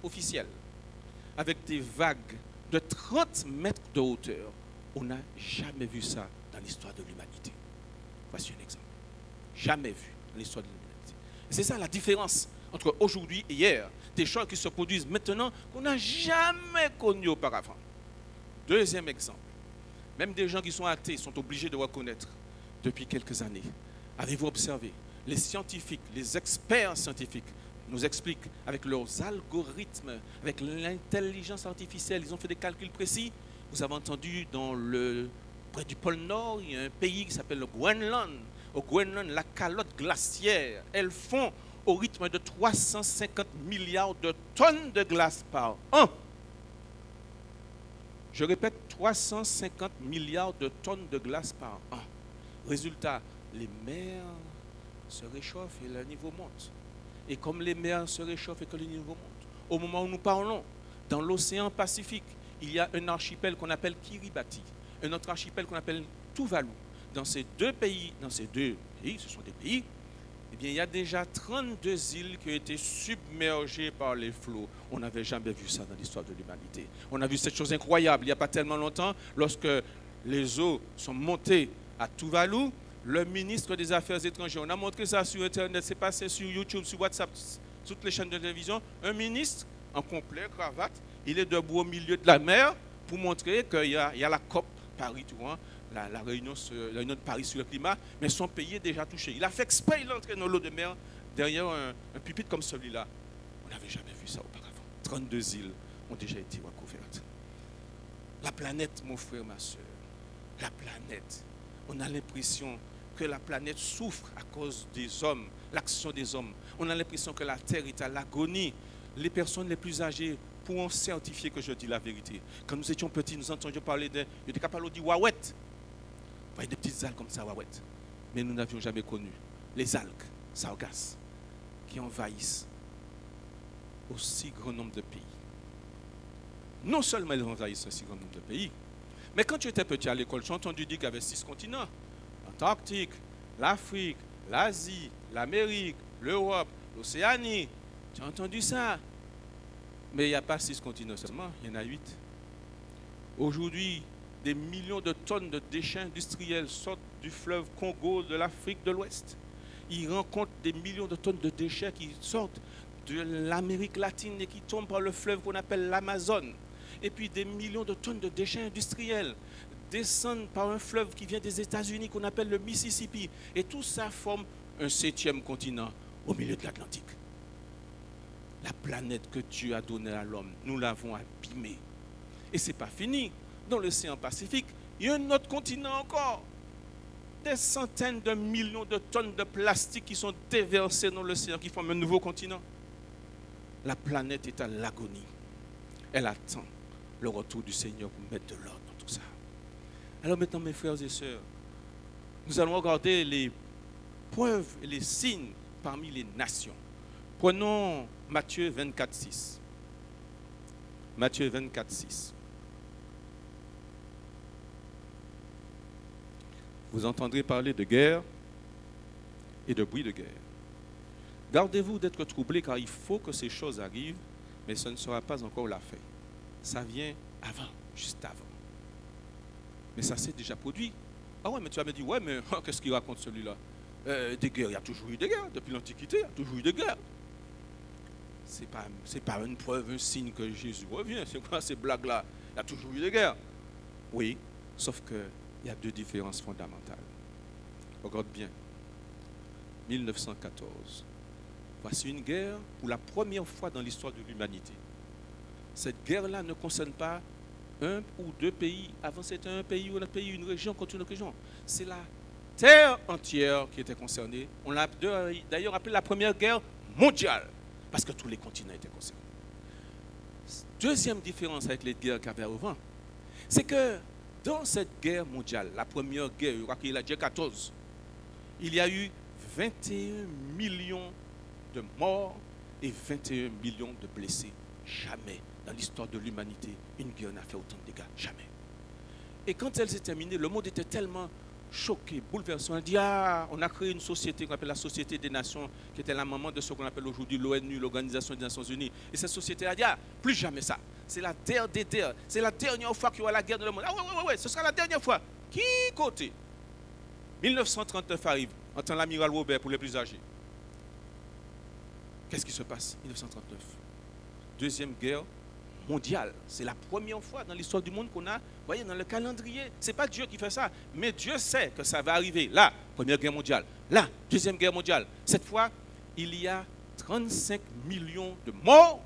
Speaker 2: avec des vagues de 30 mètres de hauteur. On n'a jamais vu ça dans l'histoire de l'humanité. Voici un exemple. Jamais vu dans l'histoire de l'humanité. C'est ça la différence entre aujourd'hui et hier. Des choses qui se produisent maintenant qu'on n'a jamais connues auparavant. Deuxième exemple. Même des gens qui sont athées sont obligés de reconnaître depuis quelques années. Avez-vous observé? Les scientifiques, les experts scientifiques nous expliquent avec leurs algorithmes, avec l'intelligence artificielle, ils ont fait des calculs précis. Vous avez entendu près du pôle Nord, il y a un pays qui s'appelle le Groenland. Au Groenland, la calotte glaciaire, elle fond au rythme de 350 milliards de tonnes de glace par an. Je répète, 350 milliards de tonnes de glace par an. Résultat, les mers se réchauffent et le niveau monte. Et comme les mers se réchauffent et que le niveau monte, au moment où nous parlons, dans l'océan Pacifique, il y a un archipel qu'on appelle Kiribati, un autre archipel qu'on appelle Tuvalu. Dans ces deux pays, ce sont des pays, eh bien, il y a déjà 32 îles qui ont été submergées par les flots. On n'avait jamais vu ça dans l'histoire de l'humanité. On a vu cette chose incroyable il n'y a pas tellement longtemps, lorsque les eaux sont montées à Tuvalu. Le ministre des Affaires étrangères, on a montré ça sur Internet, c'est passé sur YouTube, sur WhatsApp, sur toutes les chaînes de télévision. Un ministre en complet, cravate, il est debout au milieu de la mer pour montrer qu'il y a la COP Paris, tu vois, la réunion de Paris sur le climat, mais son pays est déjà touché. Il a fait exprès, il est entré dans l'eau de mer derrière un pupitre comme celui-là. On n'avait jamais vu ça auparavant. 32 îles ont déjà été recouvertes. La planète, mon frère, ma soeur, la planète, on a l'impression que la planète souffre à cause des hommes, l'action des hommes. On a l'impression que la Terre est à l'agonie. Les personnes les plus âgées pourront certifier que je dis la vérité. Quand nous étions petits, nous entendions parler de capalo di wawette. Vous voyez des petites algues comme ça, wawette. Mais nous n'avions jamais connu les algues, sargasses, qui envahissent aussi grand nombre de pays. Non seulement elles envahissent un si grand nombre de pays, mais quand tu étais petit à l'école, tu as entendu dire qu'il y avait 6 continents. L'Antarctique, l'Afrique, l'Asie, l'Amérique, l'Europe, l'Océanie. Tu as entendu ça? Mais il n'y a pas 6 continents seulement, il y en a 8. Aujourd'hui, des millions de tonnes de déchets industriels sortent du fleuve Congo de l'Afrique de l'Ouest. Ils rencontrent des millions de tonnes de déchets qui sortent de l'Amérique latine et qui tombent par le fleuve qu'on appelle l'Amazone. Et puis des millions de tonnes de déchets industriels descendent par un fleuve qui vient des États-Unis qu'on appelle le Mississippi. Et tout ça forme un 7e continent au milieu de l'Atlantique. La planète que Dieu a donnée à l'homme, nous l'avons abîmée. Et ce n'est pas fini. Dans l'océan Pacifique, il y a un autre continent encore. Des centaines de millions de tonnes de plastique qui sont déversées dans l'océan, qui forment un nouveau continent. La planète est à l'agonie. Elle attend le retour du Seigneur pour mettre de l'ordre dans tout ça. Alors maintenant, mes frères et sœurs, nous allons regarder les preuves et les signes parmi les nations. Prenons Matthieu 24, 6. Matthieu 24, 6. Vous entendrez parler de guerre et de bruit de guerre. Gardez-vous d'être troublés car il faut que ces choses arrivent, mais ce ne sera pas encore la fin. Ça vient avant, juste avant. Mais ça s'est déjà produit. Ah ouais, mais tu vas me dire, ouais, mais qu'est-ce qu'il raconte celui-là? Des guerres, il y a toujours eu des guerres. Depuis l'Antiquité, il y a toujours eu des guerres. C'est pas une preuve, un signe que Jésus revient. C'est quoi ces blagues-là? Il y a toujours eu des guerres. Oui, sauf qu'il y a deux différences fondamentales. Regarde bien. 1914. Voici une guerre pour la première fois dans l'histoire de l'humanité. Cette guerre-là ne concerne pas un ou deux pays. Avant, c'était un pays ou un autre pays, une région contre une autre région. C'est la terre entière qui était concernée. On l'a d'ailleurs appelé la première guerre mondiale, parce que tous les continents étaient concernés. Deuxième différence avec les guerres qu'il y avait avant, c'est que dans cette guerre mondiale, la première guerre, je crois qu'il y a la guerre 14, il y a eu 21 millions de morts et 21 millions de blessés. Jamais dans l'histoire de l'humanité, une guerre n'a fait autant de dégâts. Jamais. Et quand elle s'est terminée, le monde était tellement choqué, bouleversé. On dit, ah, on a créé une société qu'on appelle la Société des Nations, qui était la maman de ce qu'on appelle aujourd'hui l'ONU, l'Organisation des Nations Unies. Et cette société a dit, ah, plus jamais ça. C'est la terre des terres. C'est la dernière fois qu'il y aura la guerre dans le monde. Ah ouais, ce sera la dernière fois. Qui côté? 1939 arrive, en tant l'amiral Robert pour les plus âgés. Qu'est-ce qui se passe 1939? Deuxième guerre mondiale. C'est la première fois dans l'histoire du monde qu'on a, voyez, dans le calendrier. Ce n'est pas Dieu qui fait ça, mais Dieu sait que ça va arriver. Là, première guerre mondiale. Là, deuxième guerre mondiale. Cette fois, il y a 35 millions de morts.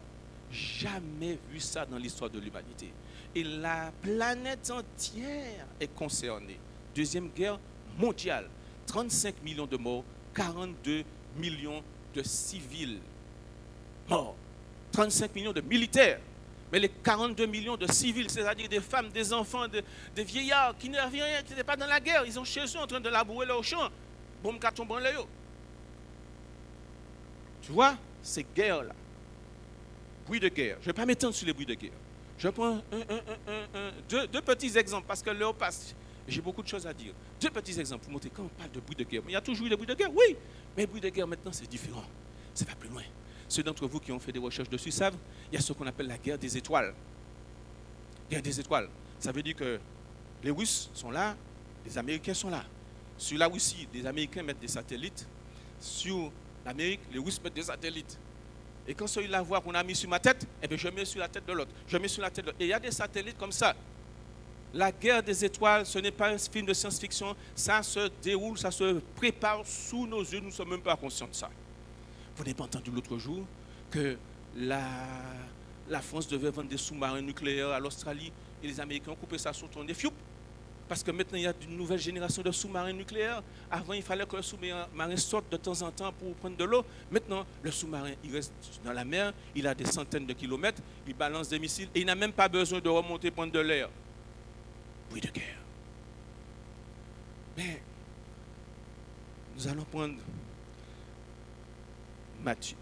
Speaker 2: Jamais vu ça dans l'histoire de l'humanité. Et la planète entière est concernée. Deuxième guerre mondiale. 35 millions de morts, 42 millions de civils morts. 35 millions de militaires. Mais les 42 millions de civils, c'est-à-dire des femmes, des enfants, des vieillards qui n'avaient rien, qui n'étaient pas dans la guerre, ils sont chez eux en train de labourer leur champ. Boum, carton, bon, léo. Tu vois, ces guerres-là, bruit de guerre. Je ne vais pas m'étendre sur les bruits de guerre. Je prends deux petits exemples parce que l'heure passe. J'ai beaucoup de choses à dire. Deux petits exemples pour montrer quand on parle de bruit de guerre. Mais il y a toujours eu des bruits de guerre, oui. Mais les bruits de guerre maintenant, c'est différent. Ça va plus loin. Ceux d'entre vous qui ont fait des recherches dessus savent, il y a ce qu'on appelle la guerre des étoiles. Guerre des étoiles. Ça veut dire que les Russes sont là, les Américains sont là. Sur la Russie, les Américains mettent des satellites. Sur l'Amérique, les Russes mettent des satellites. Et quand celui-là voit qu'on a mis sur ma tête, eh bien, je mets sur la tête de l'autre. Je mets sur la tête de l'autre. Et il y a des satellites comme ça. La guerre des étoiles, ce n'est pas un film de science-fiction. Ça se déroule, ça se prépare sous nos yeux. Nous ne sommes même pas conscients de ça. Vous n'avez pas entendu l'autre jour que la France devait vendre des sous-marins nucléaires à l'Australie et les Américains ont coupé ça sur ton nez. Parce que maintenant, il y a une nouvelle génération de sous-marins nucléaires. Avant, il fallait que le sous-marin sorte de temps en temps pour prendre de l'eau. Maintenant, le sous-marin, il reste dans la mer, il a des centaines de kilomètres, il balance des missiles et il n'a même pas besoin de remonter prendre de l'air. Bruit de guerre. Mais nous allons prendre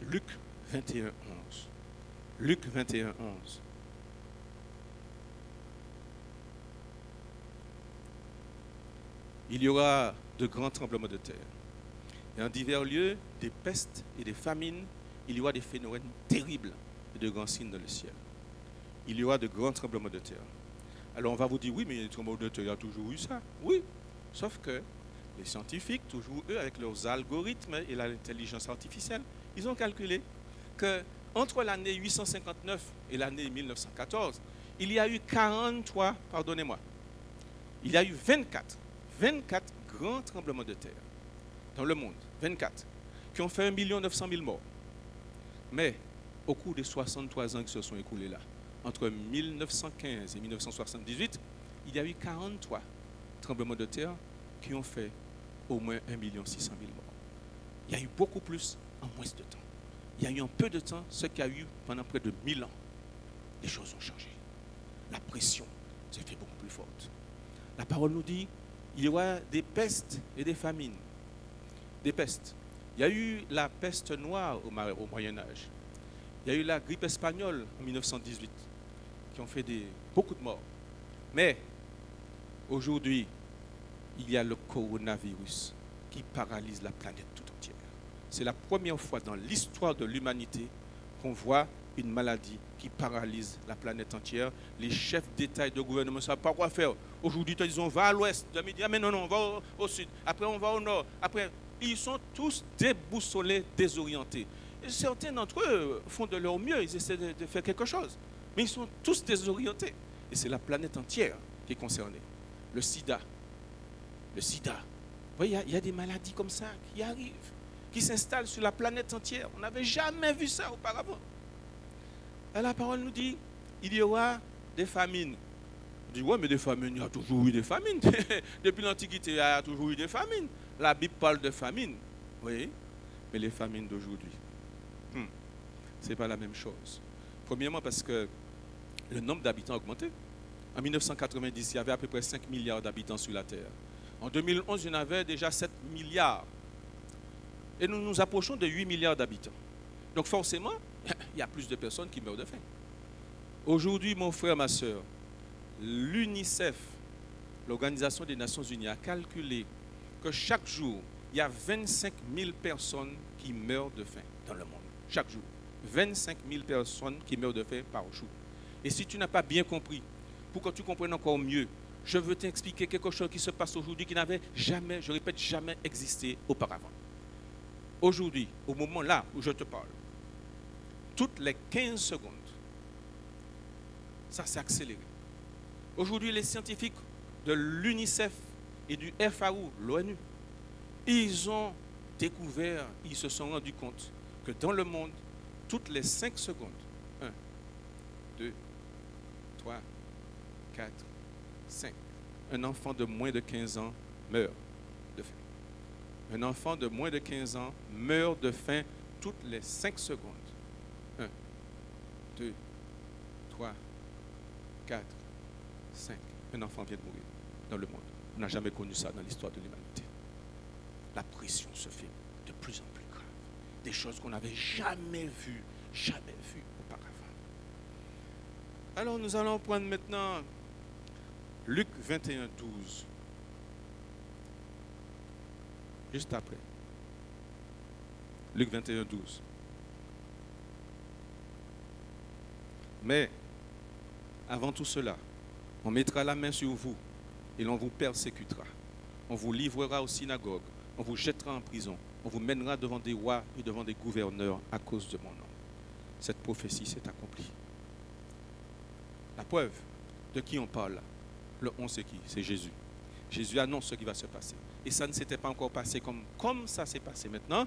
Speaker 2: Luc 21, 11. Luc 21, 11. Il y aura de grands tremblements de terre. Et en divers lieux, des pestes et des famines, il y aura des phénomènes terribles et de grands signes dans le ciel. Il y aura de grands tremblements de terre. Alors on va vous dire, oui, mais les tremblements de terre, il y a toujours eu ça. Oui, sauf que les scientifiques, toujours eux, avec leurs algorithmes et l'intelligence artificielle, ils ont calculé qu'entre l'année 859 et l'année 1914, il y a eu 43, pardonnez-moi, il y a eu 24 grands tremblements de terre dans le monde, 24, qui ont fait 1 900 000 morts. Mais au cours des 63 ans qui se sont écoulés là, entre 1915 et 1978, il y a eu 43 tremblements de terre qui ont fait au moins 1 600 000 morts. Il y a eu beaucoup plus en moins de temps. Il y a eu en peu de temps ce qu'il y a eu pendant près de 1000 ans. Les choses ont changé. La pression s'est fait beaucoup plus forte. La parole nous dit il y aura des pestes et des famines. Des pestes. Il y a eu la peste noire au Moyen-Âge. Il y a eu la grippe espagnole en 1918, qui ont fait beaucoup de morts. Mais aujourd'hui, il y a le coronavirus qui paralyse la planète tout entière. C'est la première fois dans l'histoire de l'humanité qu'on voit une maladie qui paralyse la planète entière. Les chefs d'État et de gouvernement ne savent pas quoi faire. Aujourd'hui, ils disent on va à l'ouest, demain, mais non, on va au sud, après on va au nord. Après, ils sont tous déboussolés, désorientés. Et certains d'entre eux font de leur mieux, ils essaient de faire quelque chose. Mais ils sont tous désorientés. Et c'est la planète entière qui est concernée. Le sida. Le sida. Vous voyez, il y a des maladies comme ça qui arrivent, qui s'installent sur la planète entière. On n'avait jamais vu ça auparavant. Et la parole nous dit, il y aura des famines. On dit, ouais, mais des famines, il y a toujours eu des famines. Depuis l'Antiquité, il y a toujours eu des famines. La Bible parle de famine, oui, mais les famines d'aujourd'hui, ce n'est pas la même chose. Premièrement, parce que le nombre d'habitants a augmenté. En 1990, il y avait à peu près 5 milliards d'habitants sur la Terre. En 2011, il y en avait déjà 7 milliards. Et nous nous approchons de 8 milliards d'habitants. Donc forcément, il y a plus de personnes qui meurent de faim. Aujourd'hui, mon frère, ma soeur, l'UNICEF, l'Organisation des Nations Unies, a calculé que chaque jour, il y a 25 000 personnes qui meurent de faim dans le monde. Chaque jour. 25 000 personnes qui meurent de faim par jour. Et si tu n'as pas bien compris, pour que tu comprennes encore mieux, je veux t'expliquer quelque chose qui se passe aujourd'hui qui n'avait jamais, je répète, jamais existé auparavant. Aujourd'hui, au moment là où je te parle, toutes les 15 secondes, ça s'est accéléré. Aujourd'hui, les scientifiques de l'UNICEF et du FAO, l'ONU, ils ont découvert, ils se sont rendus compte que dans le monde, toutes les 5 secondes, 1, 2, 3, 4, 5, un enfant de moins de 15 ans meurt de faim. Un enfant de moins de 15 ans meurt de faim toutes les 5 secondes. 1, 2, 3, 4, 5. Un enfant vient de mourir dans le monde. On n'a jamais connu ça dans l'histoire de l'humanité. La pression se fait de plus en plus grave. Des choses qu'on n'avait jamais vues auparavant. Alors nous allons prendre maintenant Luc 21, 12. Juste après. Luc 21, 12. Mais, avant tout cela, on mettra la main sur vous et l'on vous persécutera. On vous livrera aux synagogues, on vous jettera en prison, on vous mènera devant des rois et devant des gouverneurs à cause de mon nom. Cette prophétie s'est accomplie. La preuve de qui on parle là, le 11 c'est qui? C'est Jésus. Jésus annonce ce qui va se passer. Et ça ne s'était pas encore passé comme ça s'est passé maintenant.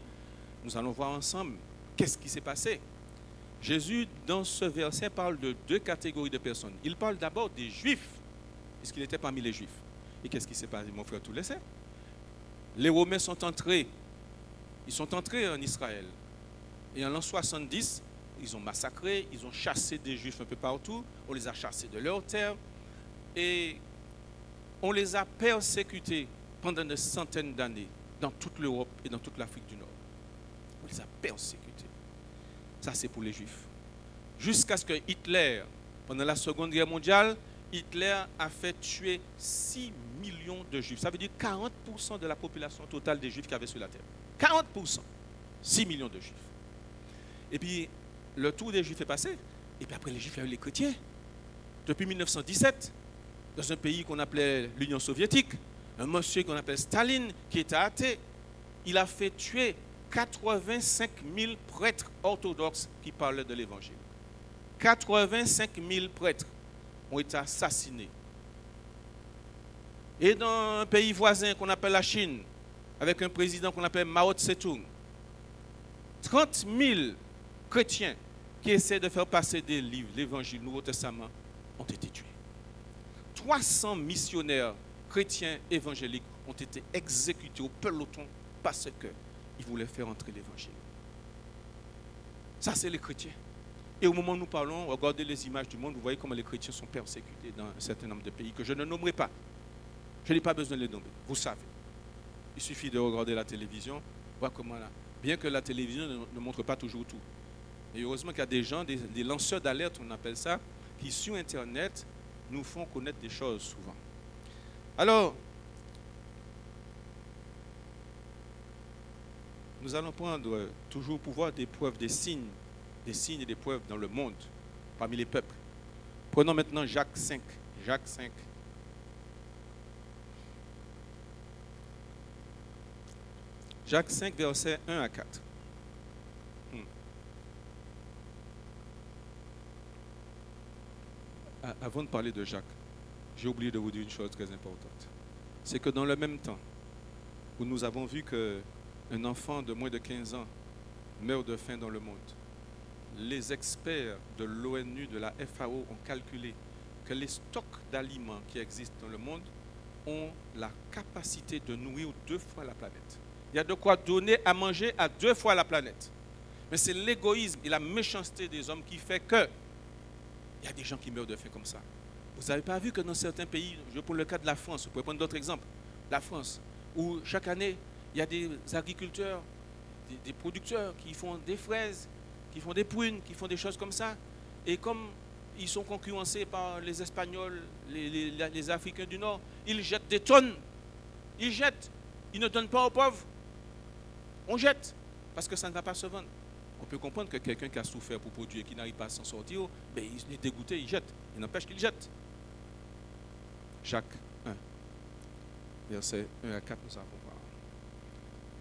Speaker 2: Nous allons voir ensemble qu'est-ce qui s'est passé. Jésus, dans ce verset, parle de 2 catégories de personnes. Il parle d'abord des Juifs, puisqu'il était parmi les Juifs. Et qu'est-ce qui s'est passé, mon frère, tout le sait? Les Romains sont entrés. Ils sont entrés en Israël. Et en l'an 70, ils ont massacré, ils ont chassé des Juifs un peu partout. On les a chassés de leur terre. Et on les a persécutés pendant des centaines d'années dans toute l'Europe et dans toute l'Afrique du Nord. On les a persécutés. Ça, c'est pour les Juifs. Jusqu'à ce que Hitler, pendant la Seconde Guerre mondiale, Hitler a fait tuer 6 millions de Juifs. Ça veut dire 40% de la population totale des Juifs qu'il y avait sur la terre. 40%. 6 millions de Juifs. Et puis, le tour des Juifs est passé. Et puis après, les Juifs, il y a eu les chrétiens. Depuis 1917, dans un pays qu'on appelait l'Union soviétique, un monsieur qu'on appelle Staline, qui était athée, il a fait tuer 85 000 prêtres orthodoxes qui parlaient de l'évangile. 85 000 prêtres ont été assassinés. Et dans un pays voisin qu'on appelle la Chine, avec un président qu'on appelle Mao Tse-tung, 30 000 chrétiens qui essaient de faire passer des livres, l'Évangile, le Nouveau Testament, ont été tués. 300 missionnaires chrétiens évangéliques ont été exécutés au peloton parce qu'ils voulaient faire entrer l'Évangile. Ça, c'est les chrétiens. Et au moment où nous parlons, regardez les images du monde, vous voyez comment les chrétiens sont persécutés dans un certain nombre de pays que je ne nommerai pas. Je n'ai pas besoin de les nommer. Vous savez. Il suffit de regarder la télévision, voir comment là. Bien que la télévision ne montre pas toujours tout. Et heureusement qu'il y a des gens, des lanceurs d'alerte, on appelle ça, qui sur Internet nous font connaître des choses souvent. Alors, nous allons prendre toujours pour voir des preuves, des signes et des preuves dans le monde, parmi les peuples. Prenons maintenant Jacques 5. Jacques 5. Jacques 5, versets 1 à 4. Avant de parler de Jacques, j'ai oublié de vous dire une chose très importante. C'est que dans le même temps où nous avons vu qu'un enfant de moins de 15 ans meurt de faim dans le monde, les experts de l'ONU, de la FAO ont calculé que les stocks d'aliments qui existent dans le monde ont la capacité de nourrir 2 fois la planète. Il y a de quoi donner à manger à 2 fois la planète. Mais c'est l'égoïsme et la méchanceté des hommes qui fait que il y a des gens qui meurent de faim comme ça. Vous n'avez pas vu que dans certains pays, je prends le cas de la France, vous pouvez prendre d'autres exemples, la France, où chaque année, il y a des agriculteurs, des producteurs qui font des fraises, qui font des prunes, qui font des choses comme ça. Et comme ils sont concurrencés par les Espagnols, les Africains du Nord, ils jettent des tonnes. Ils jettent. Ils ne donnent pas aux pauvres. On jette, parce que ça ne va pas se vendre. On peut comprendre que quelqu'un qui a souffert pour produire et qui n'arrive pas à s'en sortir, ben, il est dégoûté, il jette. Il n'empêche qu'il jette. Jacques 1, versets 1 à 4, nous allons voir.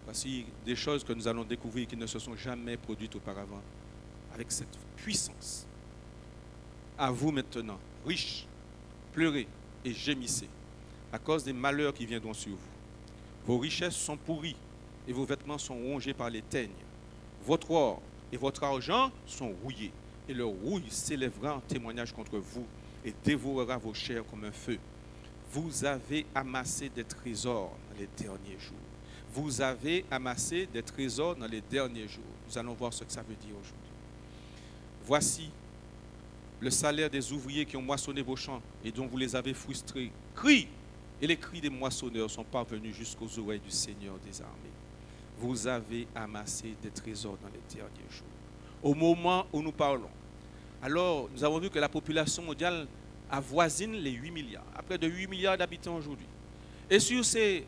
Speaker 2: Voici des choses que nous allons découvrir qui ne se sont jamais produites auparavant, avec cette puissance. À vous maintenant, riches, pleurez et gémissez, à cause des malheurs qui viendront sur vous. Vos richesses sont pourries et vos vêtements sont rongés par les teignes. Votre or et votre argent sont rouillés, et leur rouille s'élèvera en témoignage contre vous et dévorera vos chairs comme un feu. Vous avez amassé des trésors dans les derniers jours. Vous avez amassé des trésors dans les derniers jours. Nous allons voir ce que ça veut dire aujourd'hui. Voici le salaire des ouvriers qui ont moissonné vos champs et dont vous les avez frustrés. Crie, et les cris des moissonneurs sont parvenus jusqu'aux oreilles du Seigneur des armées. Vous avez amassé des trésors dans les derniers jours. Au moment où nous parlons, alors nous avons vu que la population mondiale avoisine les 8 milliards, à près de 8 milliards d'habitants aujourd'hui. Et sur ces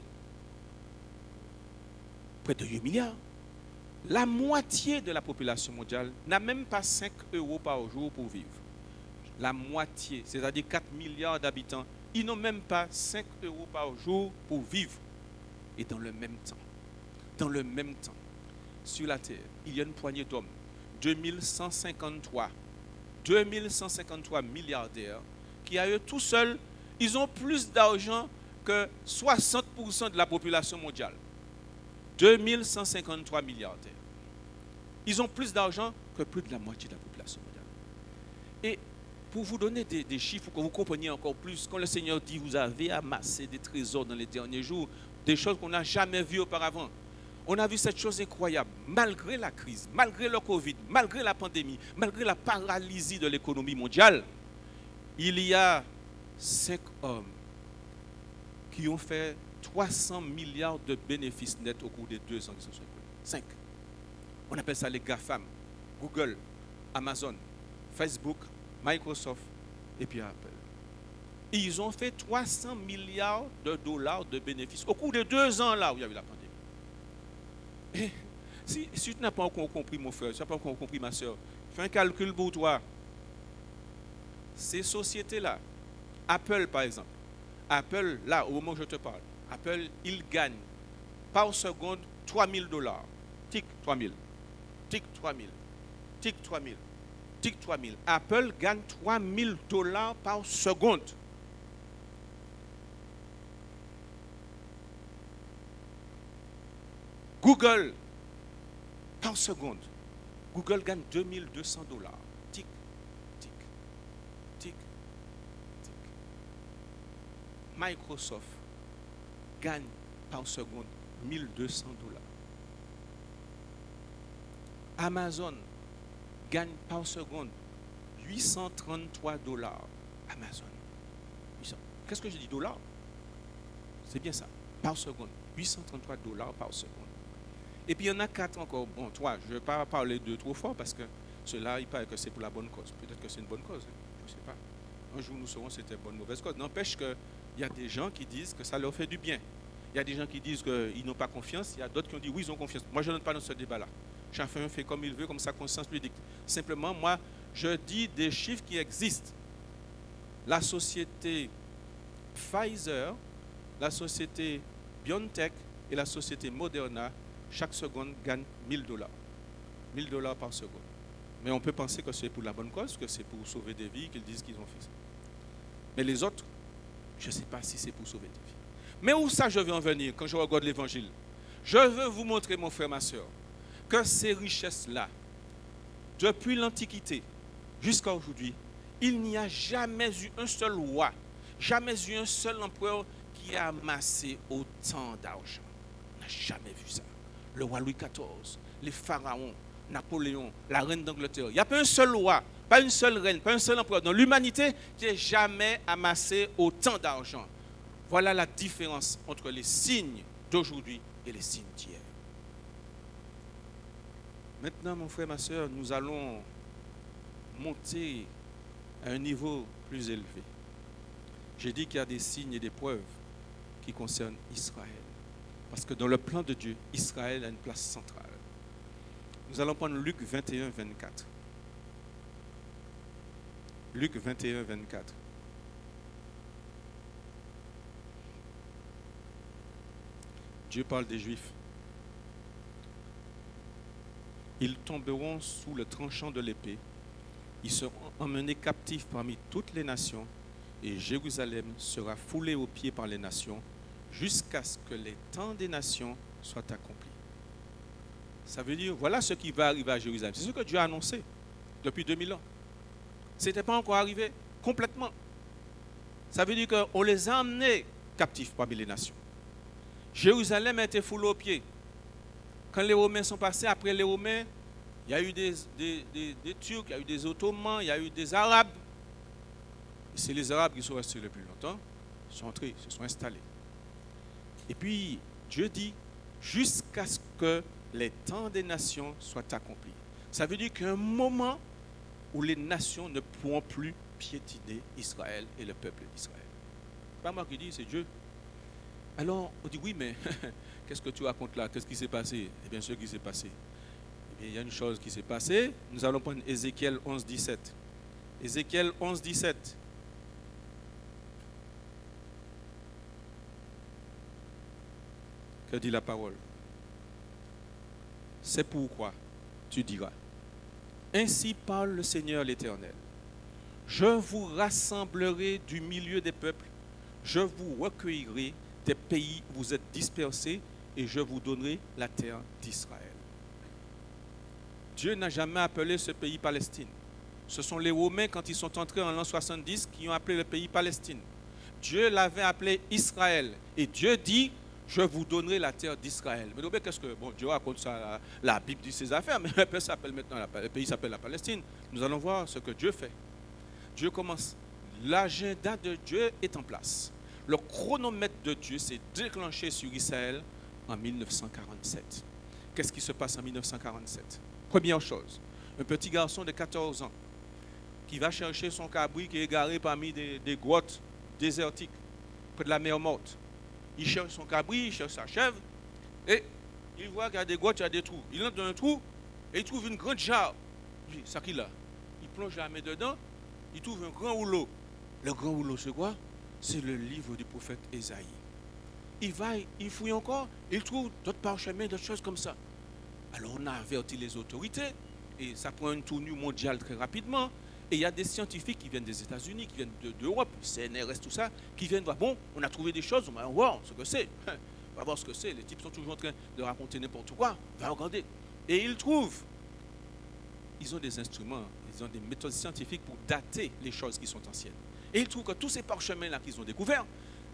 Speaker 2: près de 8 milliards, la moitié de la population mondiale n'a même pas 5 € par jour pour vivre. La moitié, c'est-à-dire 4 milliards d'habitants, ils n'ont même pas 5 € par jour pour vivre. Et dans le même temps, sur la terre, il y a une poignée d'hommes, 2153 milliardaires, qui à eux tout seuls, ils ont plus d'argent que 60% de la population mondiale. 2153 milliardaires. Ils ont plus d'argent que plus de la moitié de la population mondiale. Et pour vous donner des chiffres, pour que vous compreniez encore plus, quand le Seigneur dit, vous avez amassé des trésors dans les derniers jours, des choses qu'on n'a jamais vues auparavant. On a vu cette chose incroyable, malgré la crise, malgré le Covid, malgré la pandémie, malgré la paralysie de l'économie mondiale, il y a 5 hommes qui ont fait 300 milliards de bénéfices nets au cours des 2 ans qui se sont écoulés. 5. On appelle ça les GAFAM, Google, Amazon, Facebook, Microsoft et puis Apple. Ils ont fait 300 milliards de dollars de bénéfices au cours des 2 ans là où il y a eu la pandémie. Et si tu n'as pas encore compris, mon frère, tu n'as pas encore compris, ma soeur, fais un calcul pour toi. Ces sociétés-là, Apple par exemple, Apple, là, au moment où je te parle, Apple, il gagne par seconde 3000 $. Tic, 3000. Tic, 3000. Tic, 3000. Tic, 3000. Apple gagne 3000 $ par seconde. Google, par seconde, Google gagne 2200 $. Tic, tic, tic, tic. Microsoft gagne par seconde 1200 $. Amazon gagne par seconde 833 $. Amazon. Qu'est-ce que je dis, dollars? C'est bien ça. Par seconde. 833 dollars par seconde. Et puis il y en a 4 encore. Bon, 3. Je ne vais pas parler de trop fort parce que ceux-là, il paraît que c'est pour la bonne cause. Peut-être que c'est une bonne cause. Hein. Je ne sais pas. Un jour, nous saurons si c'était une bonne ou mauvaise cause. N'empêche qu'il y a des gens qui disent que ça leur fait du bien. Il y a des gens qui disent qu'ils n'ont pas confiance. Il y a d'autres qui ont dit oui, ils ont confiance. Moi, je n'entre pas dans ce débat-là. Chacun fait comme il veut, comme sa conscience lui dicte. Simplement, moi, je dis des chiffres qui existent. La société Pfizer, la société BioNTech et la société Moderna, chaque seconde gagne 1000 dollars. 1000 dollars par seconde. Mais on peut penser que c'est pour la bonne cause, que c'est pour sauver des vies, qu'ils disent qu'ils ont fait ça. Mais les autres, je ne sais pas si c'est pour sauver des vies. Mais où ça je veux en venir quand je regarde l'évangile? Je veux vous montrer, mon frère, ma soeur, que ces richesses-là, depuis l'Antiquité jusqu'à aujourd'hui, il n'y a jamais eu un seul roi, jamais eu un seul empereur qui a amassé autant d'argent. On n'a jamais vu ça. Le roi Louis XIV, les pharaons, Napoléon, la reine d'Angleterre. Il n'y a pas un seul roi, pas une seule reine, pas un seul empereur dans l'humanité qui ait jamais amassé autant d'argent. Voilà la différence entre les signes d'aujourd'hui et les signes d'hier. Maintenant, mon frère, ma soeur, nous allons monter à un niveau plus élevé. J'ai dit qu'il y a des signes et des preuves qui concernent Israël. Parce que dans le plan de Dieu, Israël a une place centrale. Nous allons prendre Luc 21, 24. Luc 21, 24. Dieu parle des Juifs. Ils tomberont sous le tranchant de l'épée. Ils seront emmenés captifs parmi toutes les nations. Et Jérusalem sera foulée aux pieds par les nations jusqu'à ce que les temps des nations soient accomplis. Ça veut dire, voilà ce qui va arriver à Jérusalem. C'est ce que Dieu a annoncé depuis 2000 ans. Ce n'était pas encore arrivé complètement. Ça veut dire qu'on les a emmenés captifs parmi les nations. Jérusalem a été foulée aux pieds. Quand les Romains sont passés, après les Romains, il y a eu des Turcs, il y a eu des Ottomans, il y a eu des Arabes. Et c'est les Arabes qui sont restés le plus longtemps. Ils sont entrés, se sont installés. Et puis, Dieu dit, jusqu'à ce que les temps des nations soient accomplis. Ça veut dire qu'il y a un moment où les nations ne pourront plus piétiner Israël et le peuple d'Israël. Ce n'est pas moi qui dis, c'est Dieu. Alors, on dit, oui, mais qu'est-ce que tu racontes là? Qu'est-ce qui s'est passé? Eh bien, ce qui s'est passé. Eh bien, il y a une chose qui s'est passée. Nous allons prendre Ézéchiel 11, 17. Ézéchiel 11, 17. Que dit la parole? C'est pourquoi tu diras, ainsi parle le Seigneur l'Éternel. Je vous rassemblerai du milieu des peuples, je vous recueillerai des pays où vous êtes dispersés et je vous donnerai la terre d'Israël. Dieu n'a jamais appelé ce pays Palestine. Ce sont les Romains, quand ils sont entrés en l'an 70, qui ont appelé le pays Palestine. Dieu l'avait appelé Israël. Et Dieu dit, je vous donnerai la terre d'Israël. Mais qu'est-ce que... Bon, Dieu raconte ça, la Bible dit ses affaires, mais le pays s'appelle la Palestine. Nous allons voir ce que Dieu fait. Dieu commence. L'agenda de Dieu est en place. Le chronomètre de Dieu s'est déclenché sur Israël en 1947. Qu'est-ce qui se passe en 1947? Première chose, un petit garçon de 14 ans qui va chercher son cabri qui est égaré parmi des grottes désertiques près de la mer Morte. Il cherche son cabri, il cherche sa chèvre et il voit qu'il y a des grottes, il y a des trous. Il entre dans un trou et il trouve une grande jarre. Il dit, ça qu'il a? Il plonge la main dedans, il trouve un grand rouleau. Le grand rouleau, c'est quoi? C'est le livre du prophète Ésaïe. Il va, il fouille encore, il trouve d'autres parchemins, d'autres choses comme ça. Alors on a averti les autorités, et ça prend une tournure mondiale très rapidement. Et il y a des scientifiques qui viennent des États-Unis, qui viennent d'Europe, CNRS, tout ça, qui viennent voir, bon, on a trouvé des choses, on va voir ce que c'est. On va voir ce que c'est. Les types sont toujours en train de raconter n'importe quoi. On va regarder. Et ils trouvent. Ils ont des instruments, ils ont des méthodes scientifiques pour dater les choses qui sont anciennes. Et ils trouvent que tous ces parchemins-là qu'ils ont découverts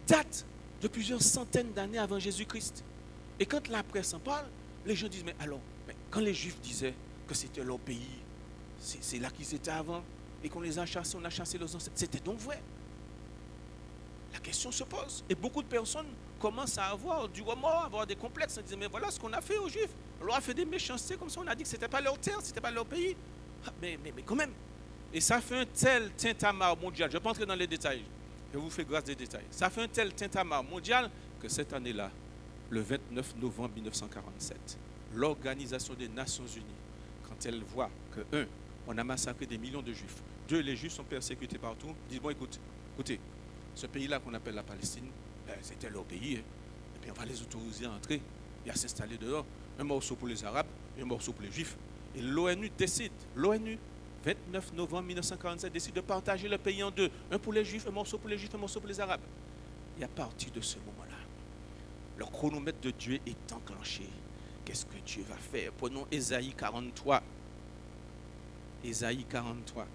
Speaker 2: datent de plusieurs centaines d'années avant Jésus-Christ. Et quand la presse en parle, les gens disent, mais alors, quand les Juifs disaient que c'était leur pays, c'est là qu'ils étaient avant, et qu'on les a chassés, on a chassé leurs ancêtres, c'était donc vrai. La question se pose. Et beaucoup de personnes commence à avoir du remords, à avoir des complexes. On disait, mais voilà ce qu'on a fait aux Juifs. On leur a fait des méchancetés comme ça. On a dit que ce n'était pas leur terre, ce n'était pas leur pays. Mais quand même. Et ça fait un tel tintamarre mondial. Je ne vais pas entrer dans les détails. Je vous fais grâce des détails. Ça fait un tel tintamarre mondial que cette année-là, le 29 novembre 1947, l'Organisation des Nations Unies, quand elle voit que, 1, on a massacré des millions de Juifs, 2, les Juifs sont persécutés partout, dit, bon, écoutez, ce pays-là qu'on appelle la Palestine, c'était leur pays, hein, et puis on va les autoriser à entrer et à s'installer dehors. Un morceau pour les Arabes, un morceau pour les Juifs. Et l'ONU décide, l'ONU, 29 novembre 1947, décide de partager le pays en deux. Un pour les Juifs, un morceau pour les Juifs, un morceau pour les Arabes. Et à partir de ce moment-là, le chronomètre de Dieu est enclenché. Qu'est-ce que Dieu va faire? Prenons Ésaïe 43. Ésaïe 43.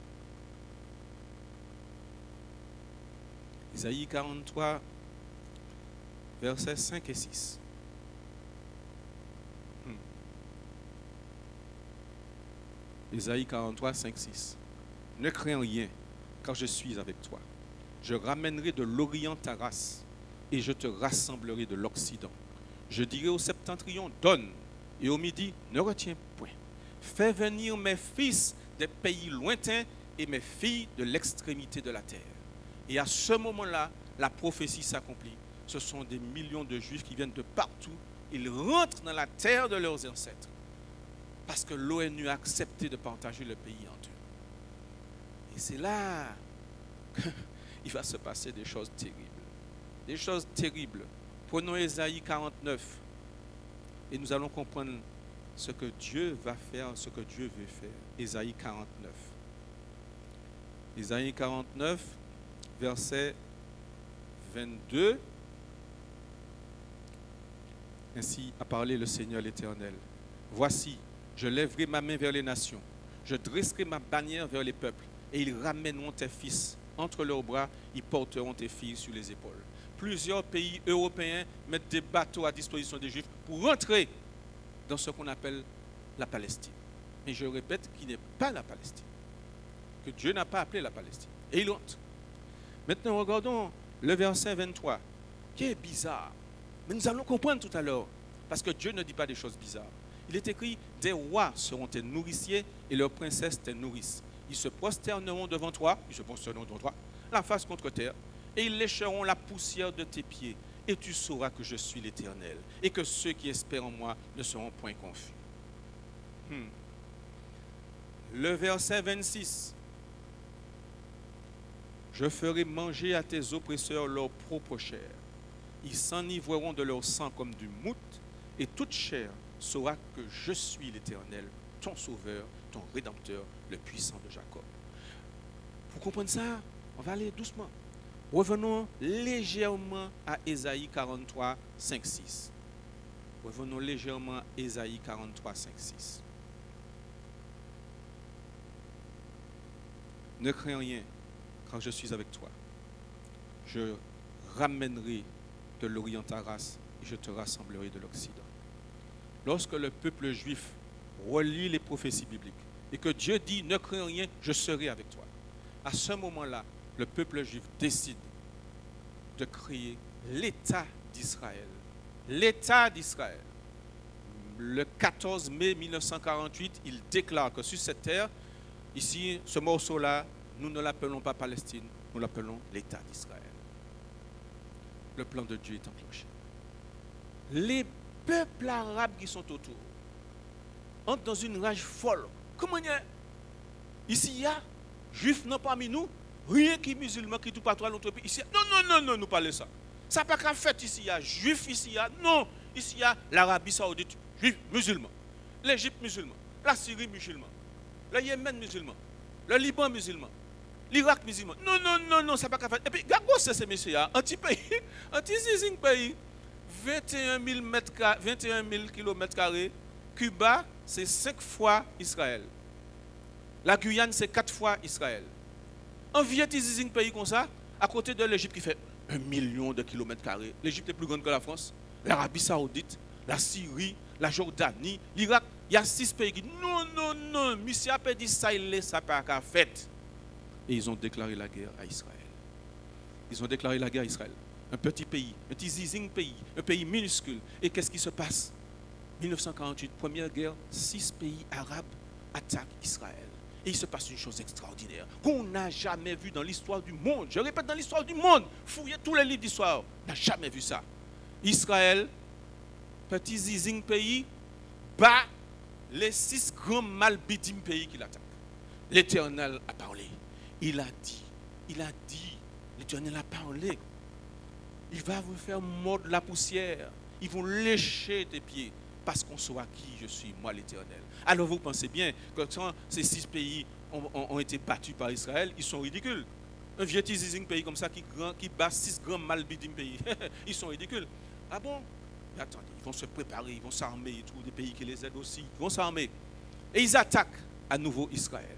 Speaker 2: Ésaïe 43, versets 5 et 6. Ésaïe 43, 5, 6. Ne crains rien, car je suis avec toi. Je ramènerai de l'Orient ta race, et je te rassemblerai de l'Occident. Je dirai au septentrion, donne, et au midi, ne retiens point. Fais venir mes fils des pays lointains et mes filles de l'extrémité de la terre. Et à ce moment-là, la prophétie s'accomplit. Ce sont des millions de Juifs qui viennent de partout. Ils rentrent dans la terre de leurs ancêtres. Parce que l'ONU a accepté de partager le pays en deux. Et c'est là qu'il va se passer des choses terribles. Des choses terribles. Prenons Ésaïe 49 et nous allons comprendre ce que Dieu va faire, ce que Dieu veut faire. Ésaïe 49. Ésaïe 49, verset 22. Ainsi a parlé le Seigneur l'Éternel. Voici, je lèverai ma main vers les nations, je dresserai ma bannière vers les peuples, et ils ramèneront tes fils entre leurs bras, ils porteront tes filles sur les épaules. Plusieurs pays européens mettent des bateaux à disposition des Juifs pour rentrer dans ce qu'on appelle la Palestine. Mais je répète qu'il n'est pas la Palestine, que Dieu n'a pas appelé la Palestine. Et ils rentrent. Maintenant, regardons le verset 23, qui est bizarre. Mais nous allons comprendre tout à l'heure, parce que Dieu ne dit pas des choses bizarres. Il est écrit, des rois seront tes nourriciers et leurs princesses tes nourrices. Ils se prosterneront devant toi, la face contre terre, et ils lécheront la poussière de tes pieds. Et tu sauras que je suis l'Éternel, et que ceux qui espèrent en moi ne seront point confus. Le verset 26. Je ferai manger à tes oppresseurs leur propre chair. Ils s'enivreront de leur sang comme du mout, et toute chair saura que je suis l'Éternel, ton sauveur, ton rédempteur, le puissant de Jacob. Pour comprendre ça, on va aller doucement. Revenons légèrement à Ésaïe 43, 5, 6. Revenons légèrement à Ésaïe 43, 5, 6. Ne crains rien, car je suis avec toi. Je ramènerai de l'Orient ta race et je te rassemblerai de l'Occident. Lorsque le peuple juif relit les prophéties bibliques et que Dieu dit ne crains rien, je serai avec toi. À ce moment-là, le peuple juif décide de créer l'État d'Israël. L'État d'Israël. Le 14 mai 1948, il déclare que sur cette terre, ici, ce morceau-là, nous ne l'appelons pas Palestine, nous l'appelons l'État d'Israël. Le plan de Dieu est enclenché. Les peuples arabes qui sont autour entrent dans une rage folle. Comment il y a? Ici, il y a juifs non parmi nous, rien qui musulmans qui tout partout à l'autre pays. Ici, non, nous parlons ça. Ça n'a pas qu'à faire ici, il y a juifs, ici, il y a, non, ici, il y a l'Arabie Saoudite, juifs, musulmans, l'Égypte, musulman, la Syrie, musulman, le Yémen, musulman, le Liban, musulman, l'Irak, musulman. Non, ça n'a pas qu'à faire. Et puis, regardez ces messieurs, anti-pays, anti-zizing pays, 21 000 km², Cuba, c'est 5 fois Israël. La Guyane, c'est 4 fois Israël. En Vietnam, pays comme ça, à côté de l'Égypte qui fait 1 million de km². L'Égypte est plus grande que la France. L'Arabie Saoudite, la Syrie, la Jordanie, l'Irak. Il y a 6 pays qui disent non, monsieur a dit ça, ça n'a pas fait. Et ils ont déclaré la guerre à Israël. Ils ont déclaré la guerre à Israël. un petit pays, un petit zizing pays, un pays minuscule. Et qu'est-ce qui se passe? 1948, première guerre, 6 pays arabes attaquent Israël. Et il se passe une chose extraordinaire qu'on n'a jamais vu dans l'histoire du monde. Je répète, dans l'histoire du monde. Fouillez tous les livres d'histoire. On n'a jamais vu ça. Israël, petit zizing pays, bat les 6 grands malbidim pays qui l'attaquent. L'Éternel a parlé. Il a dit, l'Éternel a parlé. Il va vous faire mordre la poussière. Ils vont lécher tes pieds parce qu'on saura qui je suis, moi l'Éternel. Alors vous pensez bien que quand ces 6 pays ont été battus par Israël, ils sont ridicules. Un vieux teasing pays comme ça qui bat 6 grands malbidim pays, ils sont ridicules. Ah bon? Mais attendez, ils vont se préparer, ils vont s'armer et tout, des pays qui les aident aussi, ils vont s'armer. Et ils attaquent à nouveau Israël.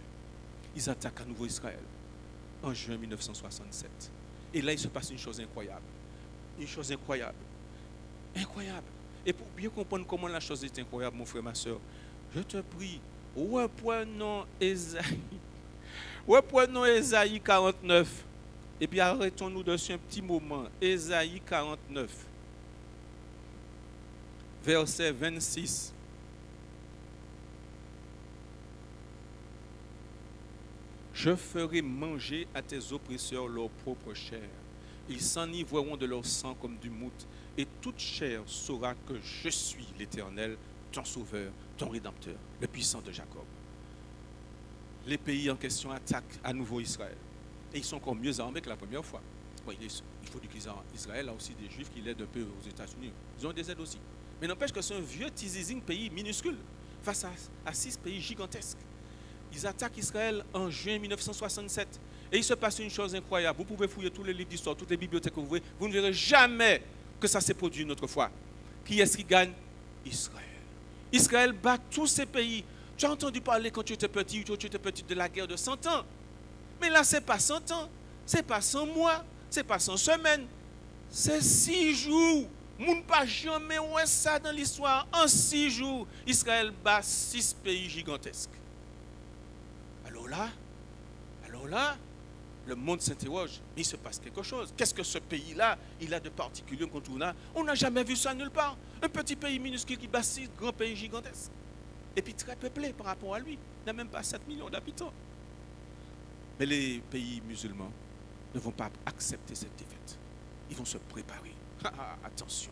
Speaker 2: Ils attaquent à nouveau Israël en juin 1967. Et là, il se passe une chose incroyable. Une chose incroyable. Incroyable. Et pour bien comprendre comment la chose est incroyable, mon frère, ma soeur, je te prie, reprenons Ésaïe 49. Et puis arrêtons-nous dessus un petit moment. Ésaïe 49, verset 26. Je ferai manger à tes oppresseurs leur propre chair. Ils s'enivreront de leur sang comme du mout, et toute chair saura que je suis l'Éternel, ton sauveur, ton rédempteur, le puissant de Jacob. Les pays en question attaquent à nouveau Israël. Et ils sont encore mieux armés que la première fois. Bon, il faut dire qu'Israël a aussi des Juifs qui l'aident un peu aux États-Unis. Ils ont des aides aussi. Mais n'empêche que c'est un vieux teasing pays minuscule face à 6 pays gigantesques. Ils attaquent Israël en juin 1967. Et il se passe une chose incroyable. Vous pouvez fouiller tous les livres d'histoire, toutes les bibliothèques que vous voulez. Vous ne verrez jamais que ça s'est produit une autre fois. Qui est-ce qui gagne? Israël. Israël bat tous ces pays. Tu as entendu parler quand tu étais petit de la guerre de 100 ans. Mais là, ce n'est pas 100 ans. Ce n'est pas 100 mois. Ce n'est pas 100 semaines. C'est 6 jours. Nous ne pas jamais voir ça dans l'histoire. En 6 jours, Israël bat 6 pays gigantesques. Alors là, le monde s'interroge. Il se passe quelque chose. Qu'est-ce que ce pays-là, il a de particulier contre nous? On n'a jamais vu ça nulle part. Un petit pays minuscule qui bat 6 grands pays gigantesques. Et puis très peuplé par rapport à lui. Il n'a même pas 7 millions d'habitants. Mais les pays musulmans ne vont pas accepter cette défaite. Ils vont se préparer. Attention.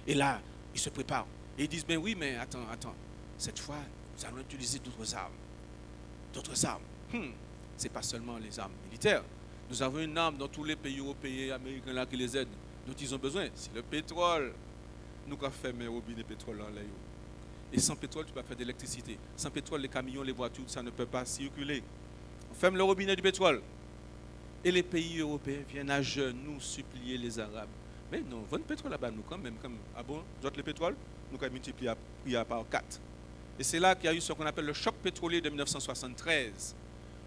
Speaker 2: Et là, ils se préparent. Et ils disent, ben oui, mais attends. Cette fois, nous allons utiliser d'autres armes. D'autres armes. Ce n'est pas seulement les armes militaires. Nous avons une arme dans tous les pays européens et américains là qui les aident, dont ils ont besoin. C'est le pétrole. Nous avons fait mes robinets pétrole en l'air. Et sans pétrole, tu peux faire de l'électricité. Sans pétrole, les camions, les voitures, ça ne peut pas circuler. On ferme le robinet du pétrole. Et les pays européens viennent à genoux supplier les Arabes. Mais non, votre pétrole là-bas, nous quand même, ah bon, d'autres le pétrole, nous avons multiplié par 4. Et c'est là qu'il y a eu ce qu'on appelle le choc pétrolier de 1973.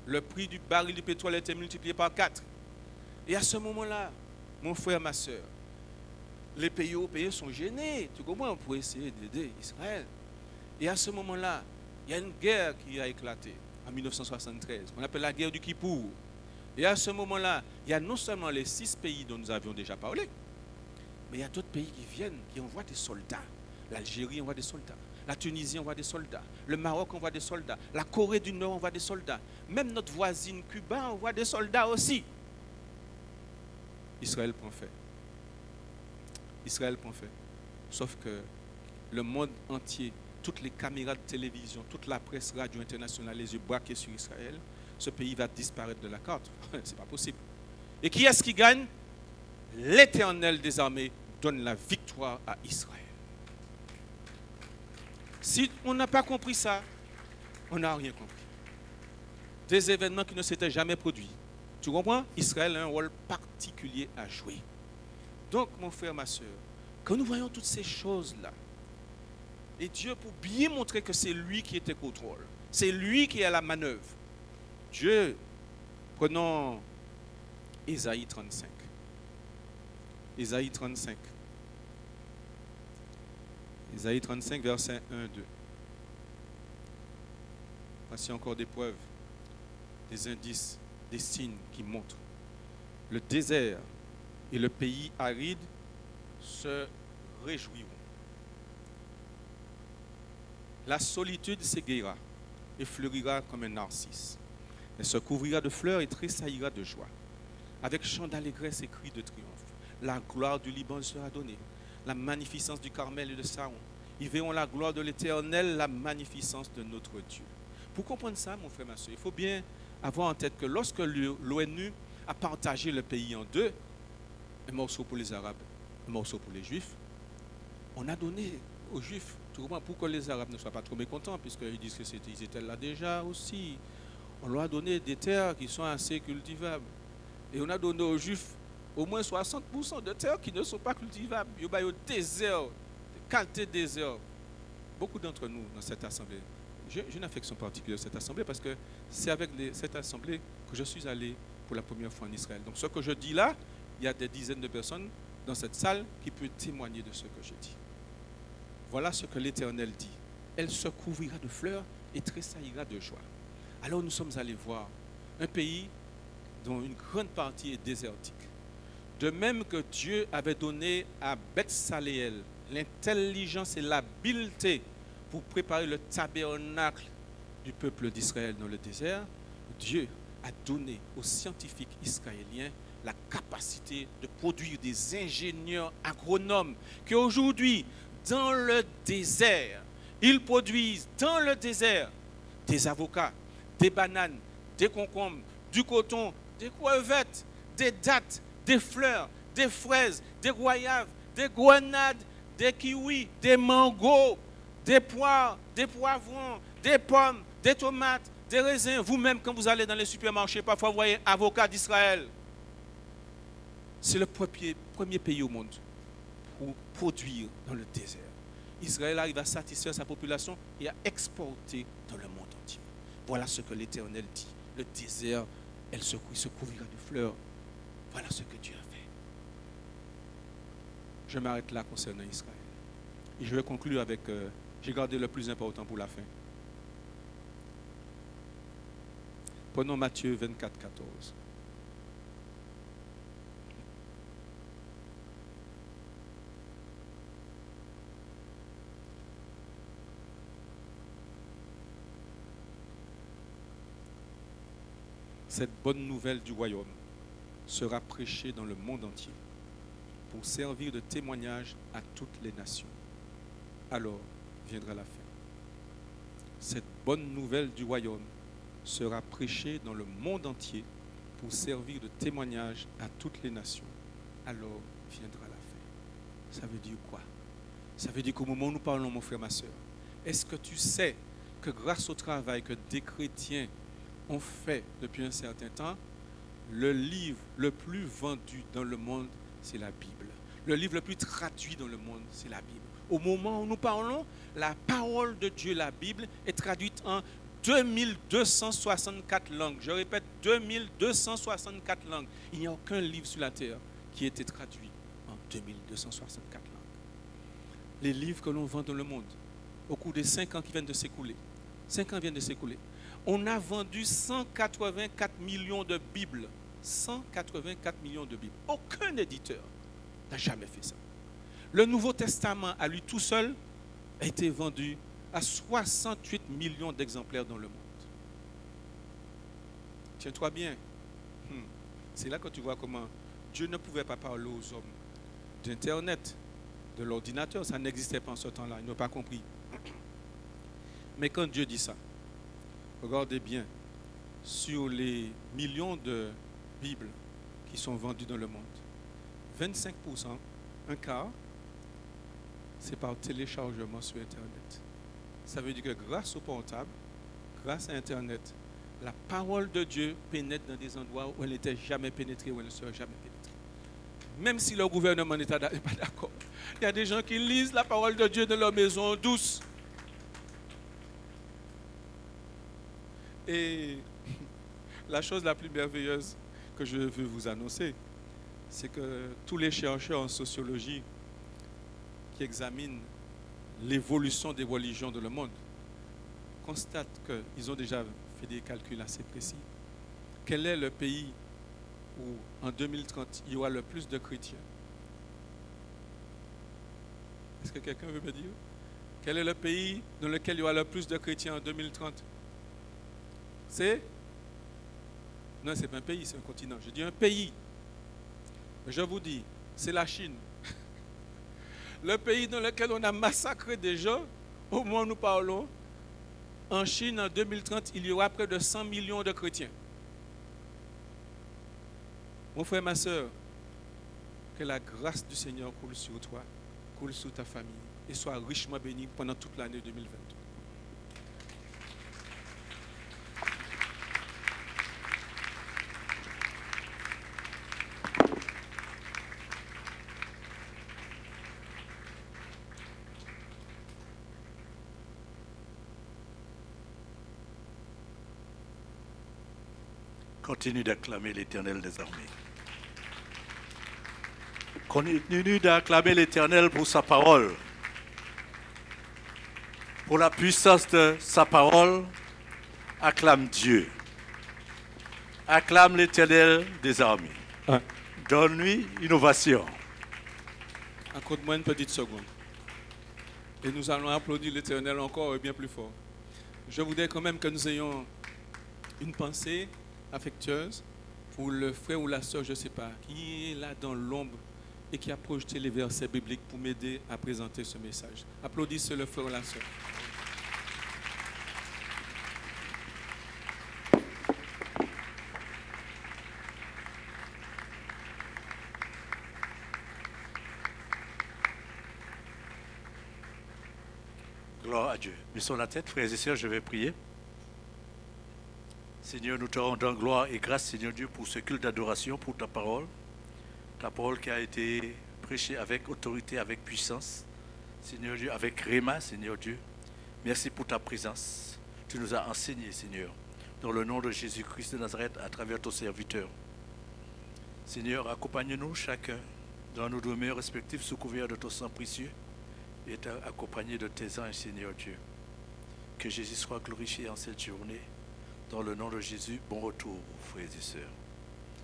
Speaker 2: Le prix du baril du pétrole a été multiplié par 4. Et à ce moment-là, mon frère, ma soeur, les pays européens sont gênés, tu comprends, pour essayer d'aider Israël. Et à ce moment-là, il y a une guerre qui a éclaté en 1973, qu'on appelle la guerre du Kippour. Et à ce moment-là, il y a non seulement les 6 pays dont nous avions déjà parlé, mais il y a d'autres pays qui viennent, qui envoient des soldats. L'Algérie envoie des soldats. La Tunisie envoie des soldats. Le Maroc envoie des soldats. La Corée du Nord envoie des soldats. Même notre voisine Cuba envoie des soldats aussi. Israël prend fait. Israël prend fait. Sauf que le monde entier, toutes les caméras de télévision, toute la presse radio internationale, les yeux braqués sur Israël, ce pays va disparaître de la carte. C'est pas possible. Et qui est-ce qui gagne? L'Éternel des armées donne la victoire à Israël. Si on n'a pas compris ça, on n'a rien compris. Des événements qui ne s'étaient jamais produits. Tu comprends? Israël a un rôle particulier à jouer. Donc, mon frère, ma soeur, quand nous voyons toutes ces choses-là, et Dieu, pour bien montrer que c'est lui qui est au contrôle, c'est lui qui est à la manœuvre, Dieu, prenons Ésaïe 35. Ésaïe 35. Ésaïe 35, verset 1, 2. Voici encore des preuves, des indices, des signes qui montrent. Le désert et le pays aride se réjouiront. La solitude s'égayera et fleurira comme un narcisse. Elle se couvrira de fleurs et tressaillira de joie. Avec chant d'allégresse et cris de triomphe, la gloire du Liban sera donnée, la magnificence du Carmel et de Saron. Ils verront la gloire de l'Éternel, la magnificence de notre Dieu. Pour comprendre ça, mon frère, ma soeur, il faut bien avoir en tête que lorsque l'ONU a partagé le pays en deux, un morceau pour les Arabes, un morceau pour les Juifs, on a donné aux Juifs, tout pour que les Arabes ne soient pas trop mécontents, puisqu'ils disent qu'ils étaient là déjà aussi. On leur a donné des terres qui sont assez cultivables. Et on a donné aux Juifs au moins 60% de terres qui ne sont pas cultivables. Il y a des déserts, des qualités de désert. Beaucoup d'entre nous dans cette assemblée, j'ai une affection particulière à cette assemblée parce que c'est avec cette assemblée que je suis allé pour la première fois en Israël. Donc ce que je dis là, il y a des dizaines de personnes dans cette salle qui peuvent témoigner de ce que je dis. Voilà ce que l'Éternel dit. Elle se couvrira de fleurs et tressaillira de joie. Alors nous sommes allés voir un pays dont une grande partie est désertique. De même que Dieu avait donné à Beth-Saléel l'intelligence et l'habileté pour préparer le tabernacle du peuple d'Israël dans le désert, Dieu a donné aux scientifiques israéliens la capacité de produire des ingénieurs agronomes qui aujourd'hui, dans le désert, ils produisent dans le désert des avocats, des bananes, des concombres, du coton, des crevettes, des dattes, des fleurs, des fraises, des goyaves, des grenades, des kiwis, des mangos, des poires, des poivrons, des pommes, des tomates, des raisins. Vous-même, quand vous allez dans les supermarchés, parfois vous voyez avocat d'Israël. C'est le premier pays au monde pour produire dans le désert. Israël arrive à satisfaire sa population et à exporter dans le monde entier. Voilà ce que l'Éternel dit. Le désert, il se couvrira de fleurs. Voilà ce que Dieu a fait. Je m'arrête là concernant Israël. Et je vais conclure avec, j'ai gardé le plus important pour la fin. Prenons Matthieu 24, 14. Cette bonne nouvelle du royaume sera prêchée dans le monde entier pour servir de témoignage à toutes les nations. Alors viendra la fin. Cette bonne nouvelle du royaume sera prêchée dans le monde entier pour servir de témoignage à toutes les nations. Alors viendra la fin. Ça veut dire quoi? Ça veut dire qu'au moment où nous parlons, mon frère, ma soeur, est-ce que tu sais que grâce au travail que des chrétiens ont fait depuis un certain temps, le livre le plus vendu dans le monde, c'est la Bible. Le livre le plus traduit dans le monde, c'est la Bible. Au moment où nous parlons, la parole de Dieu, la Bible, est traduite en 2264 langues. Je répète, 2264 langues. Il n'y a aucun livre sur la terre qui ait été traduit en 2264 langues. Les livres que l'on vend dans le monde, au cours des 5 ans qui viennent de s'écouler, 5 ans viennent de s'écouler, on a vendu 184 millions de Bibles. 184 millions de Bibles. Aucun éditeur n'a jamais fait ça. Le Nouveau Testament, à lui tout seul, a été vendu à 68 millions d'exemplaires dans le monde. Tiens-toi bien. C'est là que tu vois comment Dieu ne pouvait pas parler aux hommes d'Internet, de l'ordinateur. Ça n'existait pas en ce temps-là. Ils n'ont pas compris. Mais quand Dieu dit ça, regardez bien, sur les millions de Bibles qui sont vendues dans le monde, 25%, un quart, c'est par téléchargement sur Internet. Ça veut dire que grâce au portable, grâce à Internet, la parole de Dieu pénètre dans des endroits où elle n'était jamais pénétrée, où elle ne sera jamais pénétrée. Même si le gouvernement n'est pas d'accord. Il y a des gens qui lisent la parole de Dieu dans leur maison douce. Et la chose la plus merveilleuse que je veux vous annoncer, c'est que tous les chercheurs en sociologie qui examinent l'évolution des religions dans le monde constatent qu'ils ont déjà fait des calculs assez précis. Quel est le pays où en 2030, il y aura le plus de chrétiens? Est-ce que quelqu'un veut me dire? Quel est le pays dans lequel il y aura le plus de chrétiens en 2030? C'est? Non, ce n'est pas un pays, c'est un continent. Je dis un pays. Je vous dis, c'est la Chine. Le pays dans lequel on a massacré des gens, au moment où nous parlons, en Chine, en 2030, il y aura près de 100 millions de chrétiens. Mon frère, ma soeur, que la grâce du Seigneur coule sur toi, coule sur ta famille et sois richement béni pendant toute l'année 2022.
Speaker 3: Continue d'acclamer l'Éternel des armées. Continue d'acclamer l'Éternel pour sa parole. Pour la puissance de sa parole, acclame Dieu. Acclame l'Éternel des armées. Donne-lui innovation.
Speaker 2: Accorde-moi une petite seconde. Et nous allons applaudir l'Éternel encore et bien plus fort. Je voudrais quand même que nous ayons une pensée affectueuse pour le frère ou la soeur, je ne sais pas, qui est là dans l'ombre et qui a projeté les versets bibliques pour m'aider à présenter ce message. Applaudissez le frère ou la soeur.
Speaker 3: Gloire à Dieu. Baissons la tête, frères et sœurs, je vais prier. Seigneur, nous te rendons gloire et grâce, Seigneur Dieu, pour ce culte d'adoration, pour ta parole qui a été prêchée avec autorité, avec puissance, Seigneur Dieu, avec réma, Seigneur Dieu. Merci pour ta présence. Tu nous as enseigné, Seigneur, dans le nom de Jésus-Christ de Nazareth, à travers ton serviteur. Seigneur, accompagne-nous chacun dans nos demeures respectives sous couvert de ton sang précieux et accompagné de tes anges, Seigneur Dieu. Que Jésus soit glorifié en cette journée. Dans le nom de Jésus, bon retour, frères et sœurs.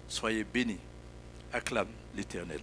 Speaker 3: Soyez bénis. Acclame l'Éternel.